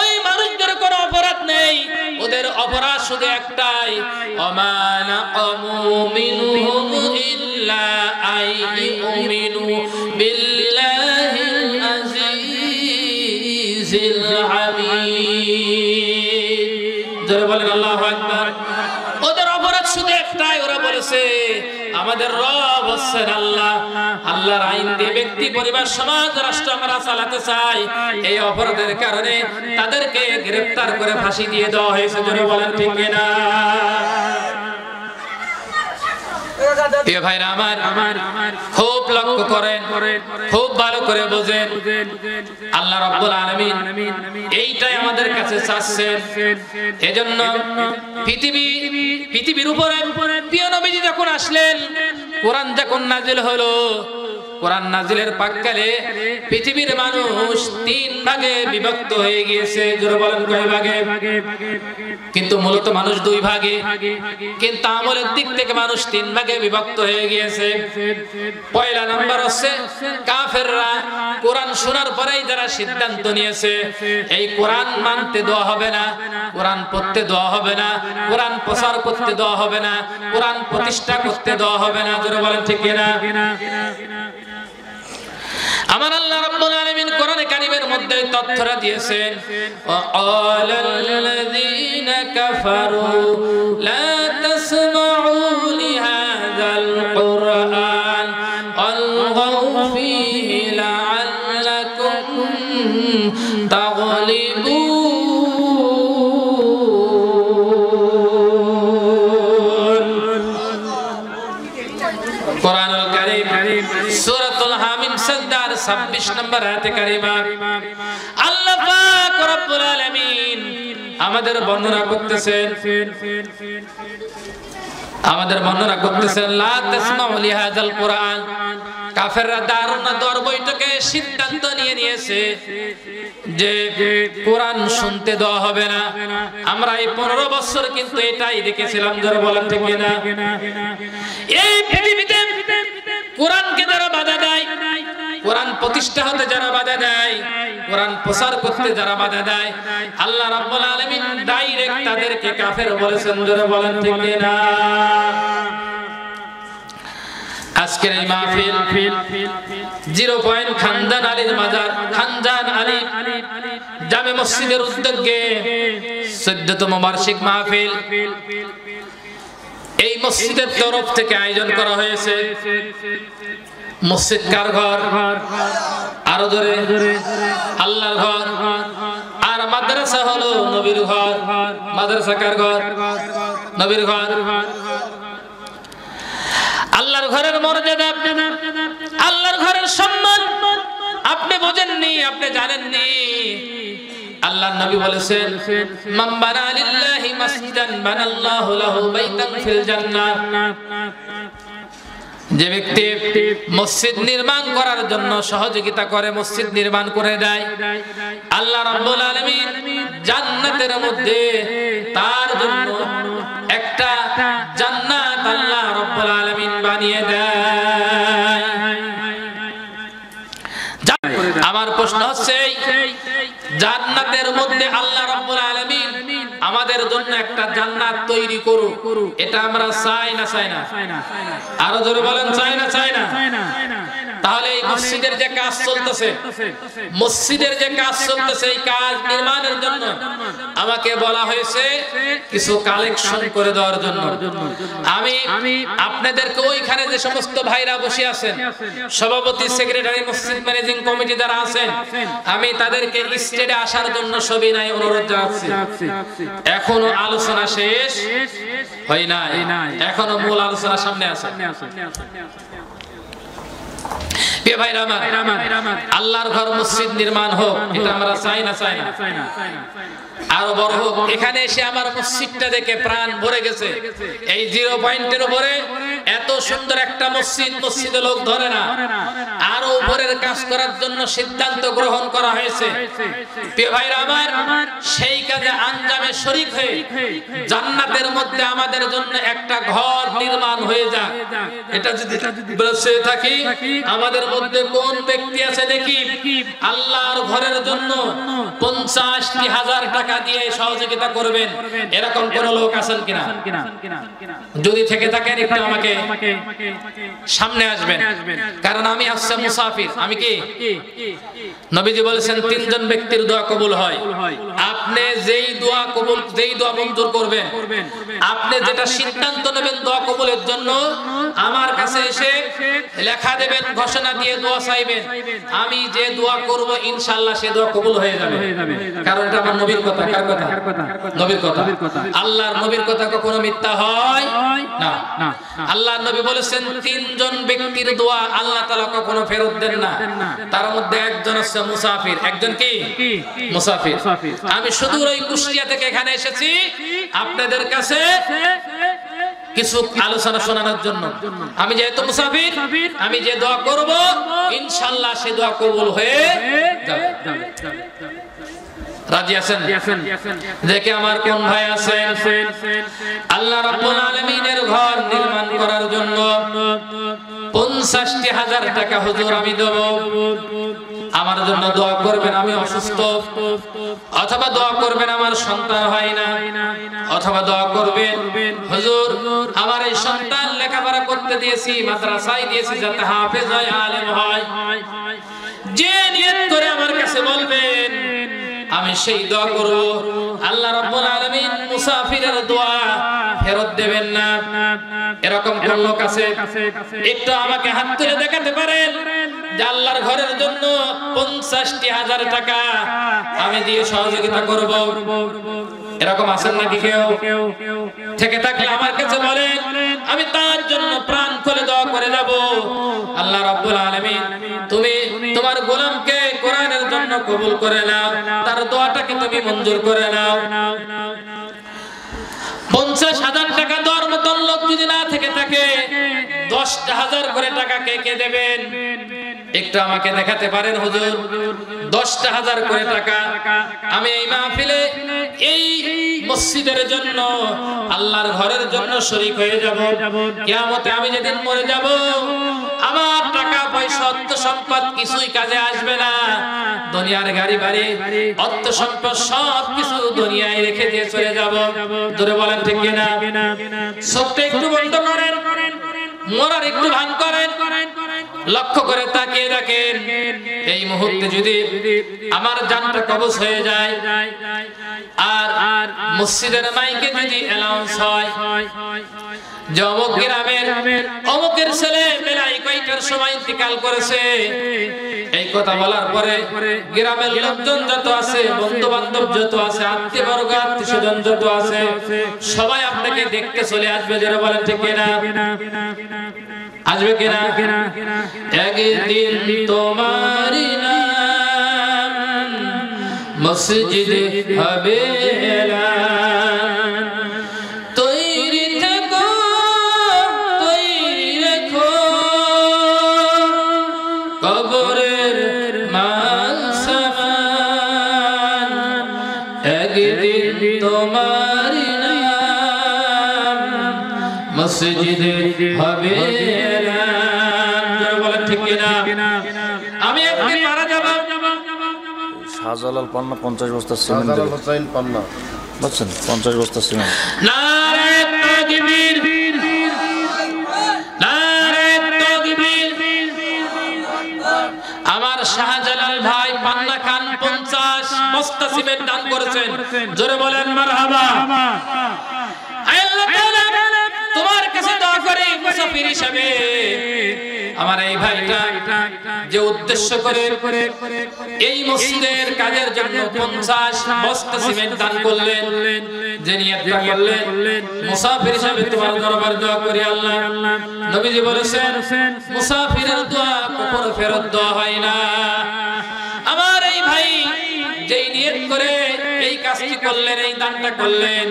ওই মানুষদের কোনো অপরাধ নেই, ওদের অপরাধ শুধু একটাই, ওমা নাকামু মিনহুম ইল্লা আইয়ুমিনু বিল্লাহ ওদের অপরাধ শুধু একটাই, ওরা বলেছে আমাদের রব হচ্ছেন আল্লাহ, আল্লাহর আইন দিয়ে ব্যক্তি, পরিবার, সমাজ, রাষ্ট্র আমরা চালাতে চাই। এই অপরাধের কারণে তাদেরকে গ্রেফতার করে ফাঁসি দিয়ে দেওয়া হয়েছে। জোরে বলেন ঠিক কিনা? প্রিয় ভাইরা আমার, খুব লক্ষ্য করেন, খুব ভালো করে বোঝেন, আল্লাহ রাব্বুল আলামিন এইটাই আমাদের কাছে চাচ্ছেন। এজন্য পৃথিবীর উপরে প্রিয় নবীজি যখন আসলেন, কোরআন যখন নাজিল হলো, কোরআন নাজিলের পাককালে পৃথিবীর মানুষ 3 ভাগে বিভক্ত হয়ে গিয়েছে। জোরে বলেন কয় ভাগে? কিন্তু মূলত মানুষ 2 ভাগে, কিন্তু আমলের দিক থেকে মানুষ 3 ভাগে বিভক্ত হয়ে গিয়েছে। পয়লা নাম্বার হচ্ছে কাফেররা। কোরআন শোনার পরেই যারা সিদ্ধান্ত নিয়েছে এই কোরআন মানতে দেওয়া হবে না, কোরআন পড়তে দেওয়া হবে না, কোরআন প্রচার করতে দেওয়া হবে না, কোরআন প্রতিষ্ঠা করতে দেওয়া হবে না। জোরে বলেন ঠিক কিনা? আমার আল্লাহ রাব্বুল আলামিন কোরআনে কারীমের মধ্যে তথ্যরা দিয়েছেন, ওয়ালাল্লাযীনা কাফারু লা তাসমাউ লিহাযাল কুরআন আলগাউ ফীহি লাআল্লাকুম তাগলিবুন। কোরআনুল কারীম সূরাতুল হামিম সাজদার 26 নম্বর আয়াতে কারিমা আল্লাহ পাক রব্বুল আলামিন আমাদের বর্ণনা করতেছেন, লা তাসমাউ লিহাযাল কুরআন। কাফেররা দারুনা দর বৈঠকে সিদ্ধান্ত নিয়েছে যে কোরআন শুনতে দেওয়া হবে না। আমরা এই 15 বছর কিন্তু এটাই দেখেছিলাম। যারা বলেন ঠিক কিনা? এই পৃথিবীতে কোরআনকে যারা বাধা দেয়, কোরআন প্রতিষ্ঠা হতে যারা বাধা দেয়, কোরআন প্রচার করতে যারা বাধা দেয়, আল্লাহ রাব্বুল আলামিন ডাইরেক্ট তাদেরকে কাফের বলেছেন। যারা বলেন ঠিক কিনা? আজকের এই মাহফিল 0 পয়েন্ট খানজান আলীর মাজার, খানজান আলী জামে মসজিদের উদ্যোগে 14তম বার্ষিক মাহফিল এই মসজিদের তরফ থেকে আয়োজন করা হয়েছে। মসজিদ কার ঘর? আরো জোরে, আল্লাহর ঘর। আর মাদ্রাসা হলো নবীর ঘর। মাদ্রাসা কার ঘর? নবীর ঘর। আল্লাহর ঘরের মর্যাদা, আল্লাহর ঘরের সম্মান আপনি বোঝেননি, আপনি জানেননি। আল্লাহর নবী বলেছেন, মান বানা লিল্লাহি মাসজিদান বানাল্লাহু লাহু বাইতান ফিল জান্নাহ। যে ব্যক্তি মসজিদ নির্মাণ করার জন্য সহযোগিতা করে, মসজিদ নির্মাণ করে দেয়, আল্লাহ রাব্বুল আলামিন জান্নাতের মধ্যে তার জন্য একটা জান্নাত আল্লাহ রাব্বুল আলামিন বানিয়ে দেয়। আমার প্রশ্ন হচ্ছে, জান্নাতের মধ্যে আল্লাহ রাব্বুল আলামিন আমাদের জন্য একটা জান্নাত তৈরি করুক, এটা আমরা চাই না? চাই না? আরো জোরে বলেন, চাই না? চাই না? তাহলে এই মসজিদের যে কাজ চলতেছে, মসজিদের যে কাজ চলতেছে, এই কাজ নির্মাণের জন্য আমাকে বলা হয়েছে কিছু কালেকশন করে দেওয়ার জন্য। আমি আপনাদেরকে ওইখানে যে সমস্ত ভাইরা বসে আছেন, সভাপতি, সেক্রেটারি, মসজিদ ম্যানেজিং কমিটি যারা আছেন, আমি তাদেরকে স্টেজে আসার জন্য সবিনয় অনুরোধ জানাচ্ছি। এখনো আলোচনা শেষ হয় না, এখনো মূল আলোচনা সামনে আছে। আল্লাহর ঘর মসজিদ নির্মাণ হোক, এটা আমরা চাই না? চাই না? আরো বড় হোক। এখানে এসে আমার মসজিদটা দেখে প্রাণ ভরে গেছে। এই 0 পয়েন্টের উপরে এত সুন্দর একটা মসজিদ, মসজিদে লোক ধরে না। আরো উপরের কাজ করার জন্য সিদ্ধান্ত গ্রহণ করা হয়েছে। প্রিয় ভাইরা আমার, সেই কাজে আঞ্জামে শরীক হয়ে জান্নাতের মধ্যে আমাদের জন্য একটা ঘর নির্মাণ হয়ে যায়। এটা যদি বসে থাকি, আমাদের মধ্যে কোন ব্যক্তি আছে দেখি আল্লাহর ঘরের জন্য 50,000 টাকা দিয়ে সহযোগিতা করবেন, এরকম কোন লোক আছেন কিনা? যদি থেকে থাকেন একটু আমাকে সামনে আসবেন, কারণ আমি আসছে মুসাফির। আমি কি? নবীজি বলেছেন 3 জন ব্যক্তির দোয়া কবুল হয়। আপনি যেই দোয়া কবুল, যেই দোয়া মঞ্জুর করবেন, আপনি যেটা সিদ্ধান্ত নেবেন দোয়া কবুলের জন্য, আমার কাছে এসে লেখা দেবেন, ঘোষণা দিয়ে দোয়া চাইবেন। আমি যে দোয়া করব ইনশাআল্লাহ সে দোয়া কবুল হয়ে যাবে, কারণ এটা আমার নবীর কথা। কার কথা? নবীর কথা। আল্লাহর নবীর কথা কখনো মিথ্যা হয় না। আল্লাহর নবী বলেছেন 3 জন ব্যক্তির দোয়া আল্লাহ তাআলা কখনো ফেরত দেন না। তার মধ্যে একজন হচ্ছে মুসাফির। একজন কি? মুসাফির। আমি সুদূর ওই কুষ্টিয়া থেকে এখানে এসেছি আপনাদের কাছে কিছু আলোচনা শোনানোর জন্য। আমি যেহেতু মুসাফির, আমি যে দোয়া করব ইনশাআল্লাহ সে দোয়া কবুল হয়ে যাবে। রাজি আছেন? দেখে আমার কোন ভাই আছেন আল্লাহ রাব্বুল আলামিনের ঘর নির্মাণ করার জন্য 50,000 টাকা হুজুর আমি দেব, আমার জন্য দোয়া করবেন আমি অসুস্থ, অথবা দোয়া করবেন আমার সন্তান হয় না, অথবা দোয়া করবেন হুজুর আমার এই সন্তান লেখাপড়া করতে দিয়েছি, মাদ্রাসায় দিয়েছি যাতে হাফেজ হয়, আলেম হয়। যে নিয়ত করে আমার কাছে বলবেন আমি সেই দোয়া করব। আল্লাহ রাব্বুল আলামিন মুসাফিরের দোয়া ফেরত দেবেন না। এরকম কোন লোক আছে? একটু আমাকে হাত তুলে দেখাতে পারেন যে আল্লাহর ঘরের জন্য 50,000 টাকা আমি দিয়ে সহযোগিতা করব? এরকম আছেন নাকি কেউ? থেকে থাকলে আমার কাছে বলেন, আমি তার জন্য প্রাণ খুলে দোয়া করে যাব। আল্লাহ রাব্বুল আলামিন তুমি তোমার গোলামকে কোরআনের জন্য কবুল করে নাও, তার দোয়াটাকে তুমি মঞ্জুর করে নাও। 50,000 টাকা দেওয়ার মতন লোক যদি না থেকে থাকে 10,000 করে টাকা কে কে দেবেন? একটু আমাকে দেখাতে পারেন হুজুর? 10,000 করে টাকা আমি এই মাহফিলে এই মসজিদের জন্য আল্লাহর ঘরের জন্য শরীক হয়ে যাব। কিয়ামতে আমি যেদিন মরে যাব আমার টাকা পয়সা অর্থ সম্পদ কিছুই কাজে আসবে না। দুনিয়ার গাড়ি বাড়ি অর্থ সম্পদ সব কিছু দুনিয়ায় রেখে দিয়ে চলে যাব। জোরে বলেন ঠিক কিনা? সবটা একটু বন্ধ করেন, মরার একটু ভান করেন, লক্ষ্য করে তাকিয়ে দেখেন এই মুহূর্তে যদি আমার জানটা কবজ হয়ে যায় আর মসজিদের মাইকে যদি অ্যানাউন্স হয় যে অমুক গ্রামের অমুকের ছেলে বেলায় কয়টার সময় ইন্তিকাল করেছে, এই কথা বলার পরে গ্রামের লোকজন যত আছে, বন্ধু বান্ধব যত আছে, আত্মীয় বর্গ আত্মীয় স্বজন যত আছে, সবাই আপনাকে দেখতে চলে আসবে। যারা বলেন ঠিক কিনা? আসবে কিনা? একদিন তোমার নাম মসজিদে হবে এলান, তৈরি থেকো তৈরি রেখো কবরের মান সামান, একদিন তোমার নাম মসজিদে হবে এলান। বলেন ঠিক কিনা? আমি একদিন মারা যাব। শাহজালাল পান্না 50 বস্তা সিমেন্ট পান্না বুঝছেন, 50 বস্তা সিমেন্ট। নারে তাকবীর, নারে তাকবীর। আমার শাহজালাল ভাই পান্না খান 50 বস্তা সিমেন্ট দান করেছেন। জোরে বলেন মারহাবা। আল্লাহ তাআলা তোমার কাছে দোয়া করি মুসাফির হিসেবে আমার এই ভাইটা যে উদ্দেশ্য করে এই মসজিদের কাজের জন্য 50 বস্তা সিমেন্ট দান করলেন, যে নিয়তটা করলেন, মুসাফির হিসেবে তোমার দরবার দোয়া করি আল্লাহ। নবীজি বলেছেন মুসাফিরের দোয়া কখনো ফেরত দেওয়া হয় না। আমার এই ভাই যেই নিয়ত করে এই কাজ কাজটি করলেন, এই দানটা করলেন,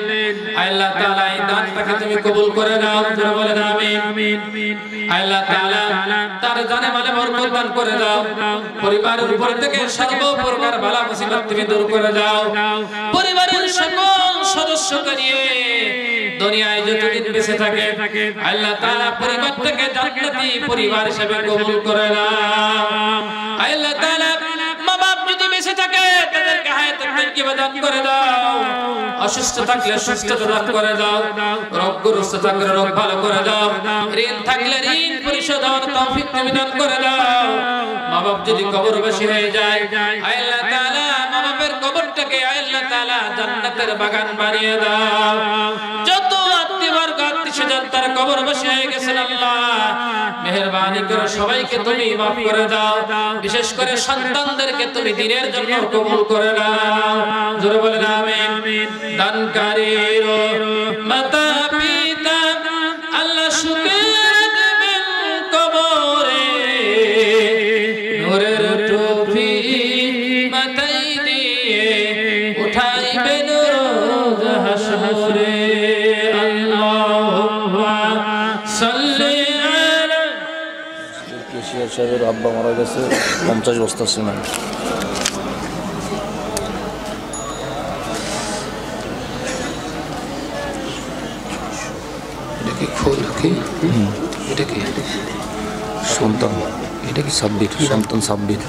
আল্লাহ তাআলা এই দানটাকে তুমি কবুল করে নাও। জোরে বলেন আমিন। আল্লাহ তাআলা তার জানে মালে বরকত দান করে দাও। পরিবারের উপর থেকে সর্ব প্রকার বালা মুসিবত তুমি দূর করে দাও। পরিবারের সকল সদস্যকে নিয়ে দুনিয়ায় যতদিন বেঁচে থাকে আল্লাহ তাআলা পরিবারটাকে জান্নাতি পরিবার হিসেবে কবুল করে নাও। আল্লাহ তাআলা মা বাপ যদি বেঁচে থাকে তাদেরকে হায়াতুত তাইয়্যিবা দান করে দাও। অসুস্থ থাকলে সুস্থতা দান করে দাও। রোগগ্রস্ত থাকলে রোগ ভালো করে দাও। ঋণ থাকলে ঋণ পরিশোধ হওয়ার তৌফিক তুমি দান করে দাও। মা বাপ যদি কবরবাসী হয়ে যায় আল্লাহ তাআলা মা বাপের কবরটাকে আল্লাহ তাআলা জান্নাতের বাগান বানিয়ে দাও। যত আত্মীয়বর্গ আত্মীয়স্বজন তার কবরবাসী হয়ে গেছেন আল্লাহ মেহেরবানি করে সবাইকে তুমি মাফ করে দাও। বিশেষ করে সন্তানদেরকে তুমি দিনের জন্য কবুল করে নাও। জোরে বলেন আমিন। দানকারীর মাতা পিতা আল্লাহ সুখে দিবেন কবরে, নূরের টুপি মাথায় দিয়ে উঠাইবেন রোজ হাসরে। আল্লাহুম্মা সাল্লি আলা কেশিয়ার সাহেবের আব্বা মারা গেছে, 50 বস্তা সিমেন্ট। সন্তান এটা কি সাব্বির, সন্তান সাব্বির,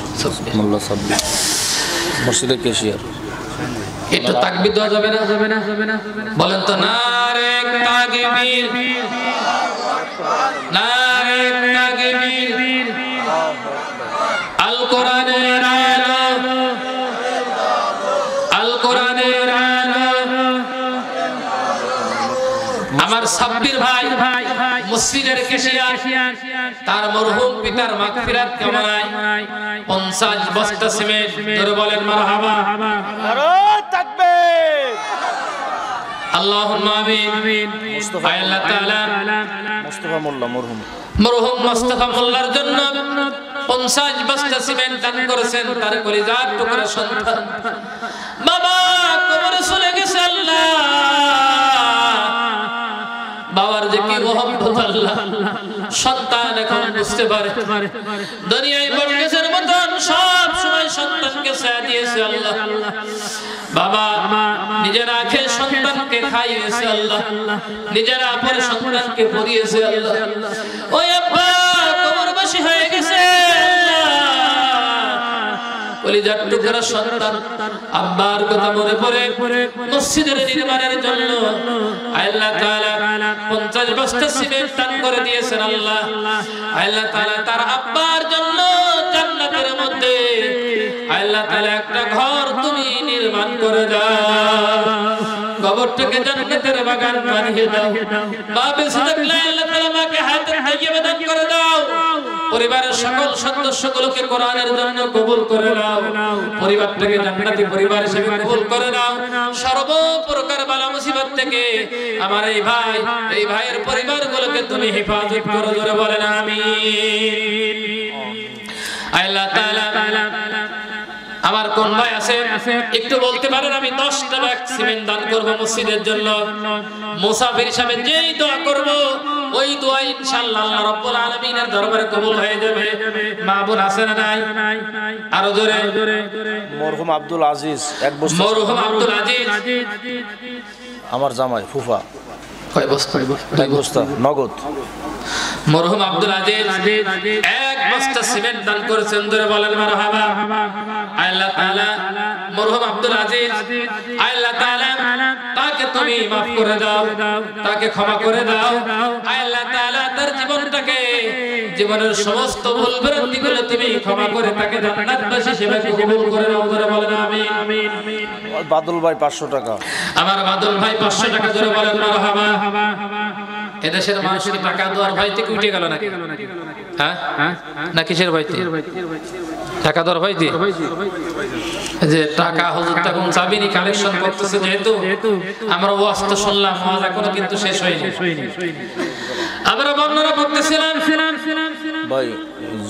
মোল্লা সাব্বির, মসজিদের কেশিয়ার। একটু তাকবীর দেওয়া যাবে না? বলেন তো নারে তাকবীর, নারে তাকবীর। আল কোরআনের আলো, আল কোরআনের আলো। আমার সাব্বির ভাই মসজিদের কেশিয়ার তার মরহুম পিতার মাগফিরাত কামনায় 50 বস্তা সিমেন্ট। ধরে বলেন মারহাবা। নারে তাকবীর। আল্লাহুম্মা আমিন। আল্লাহ তাআলা মুস্তাফা মোল্লা মরহুম মুস্তাফা মোল্লার জন্য 50 বস্তা সিমেন্ট দান করেছেন। তার কলিজার টুকরা সন্তান বাবা কবরে চলে গেছে। আল্লাহ বাবার যে কি মোহাম্মত আল্লাহ সন্তান এখন বুঝতে পারে। দুনিয়ায় বড়কের মতন সব সময় সন্তানকে ছায়া দিয়েছে আল্লাহ। বাবা নিজেরা খেয়ে সন্তানকে খাইয়েছে আল্লাহ, নিজেরা পরে সন্তানকে পড়িয়েছে আল্লাহ। ওই আব্বা কবরবাসী হয়ে গেছে। কলিজার টুকরা সন্তান আব্বার কথা মনে পড়ে মসজিদের নির্মাণের জন্য আল্লাহ তাআলা 50 বস্তা সিমেন্ট দান করে দিয়েছেন আল্লাহ। আল্লাহ তাআলা তার আব্বার জন্য জান্নাতের মধ্যে আল্লাহ তাআলা একটা ঘর তুমি নির্মাণ করে দাও। কবরটাকে জান্নাতের বাগান বানিয়ে দাও। বাবে সাদাকলা আল্লাহ তাআলা মাকে হায়াতুত তাইয়্যিবা দান করে দাও। পরিবারের সকল সদস্যগুলোকে কোরআনের জন্য কবুল করে নাও। পরিবারটাকে জান্নাতি পরিবার হিসেবে কবুল করে নাও। সর্ব প্রকার বালা মুসিবত থেকে আমার এই ভাইয়ের পরিবারগুলোকে তুমি হেফাজত করো। জোরে বলেন আমিন। আল্লাহ তাআলা আমার কোন ভাই আছে একটু বলতে পারেন? আমি 10টা ব্যাগ সিমেন্ট দান করব মসজিদের জন্য। মুসাফির হিসাবে যেই দোয়া করব ওই দোয়া ইনশাআল্লাহ আল্লাহ রাব্বুল আলামিনের দরবারে কবুল হয়ে যাবে। মা বোন আছে না নাই? আরো জোরে। মরহুম আব্দুল আজিজ 1 বস্তা। মরহুম আব্দুল আজিজ আমার জামাই ফুফা কয় বস্তা? 2 বস্তা নগদ। মরহুম আব্দুল আজিজ 1 বস্তা সিমেন্ট দান করেছেন। ধরে বলেন মারহাবা। আল্লাহ তাআলা মরহুম আব্দুল আজিজ আল্লাহ তাআলা তাকে তুমি maaf করে দাও, তাকে ক্ষমা করে দাও। আল্লাহ তাআলা তার জীবনটাকে জীবনের সমস্ত ভুল ভ্রান্তিগুলো তুমি ক্ষমা করে তাকে জান্নাতবাসী হিসেবে কবুল করে নাও। ধরে বলেন আমিন। বাদল ভাই 500 টাকা। আমার বাদল ভাই 500 টাকা। ধরে বলেন মারহাবা। এদেশের মানুষ কি টাকা দেওয়ার ভয় থেকে উঠে গেল নাকি? হ্যাঁ না কিসের ভয়তে? টাকা দেওয়ার ভয়তে যে টাকা হুজুর তখন চাবিনি কালেকশন করতেছে। যেহেতু আমরা ওয়াজ তো শুনলাম, ওয়াজ এখনো কিন্তু শেষ হয়নি। আমরা বর্ণনা করতেছিলাম ভাই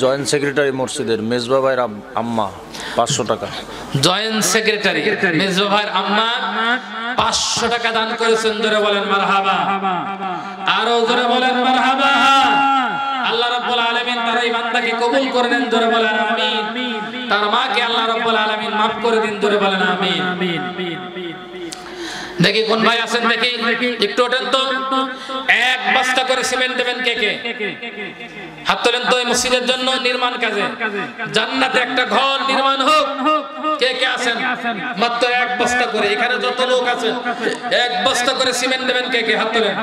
জয়েন্ট সেক্রেটারি মসজিদের মেজবা ভাইয়ের আম্মা 500 টাকা। জয়েন্ট সেক্রেটারি মেজবা ভাইয়ের আম্মা 500 টাকা দান করেছেন, জোরে বলেন মারহাবা। আরো জোরে বলেন মারহাবা। আল্লাহ রাব্বুল আলামিন তার এই বান্দাকে কবুল করে নেন, জোরে বলেন আমিন। তার মাকে আল্লাহ রাব্বুল আলামিন maaf করে দিন, জোরে বলেন আমিন। দেখি কোন ভাই আছেন, দেখি একটু ওঠেন তো। 1 বস্তা করে সিমেন্ট দেবেন কে কে? হাত তোলেন তো। এই মসজিদের জন্য নির্মাণ কাজে জান্নাতে একটা ঘর নির্মাণ হোক, কে কে আছেন? মাত্র 1 বস্তা করে। এখানে যত লোক আছেন 1 বস্তা করে সিমেন্ট দেবেন কে কে? হাত তোলেন।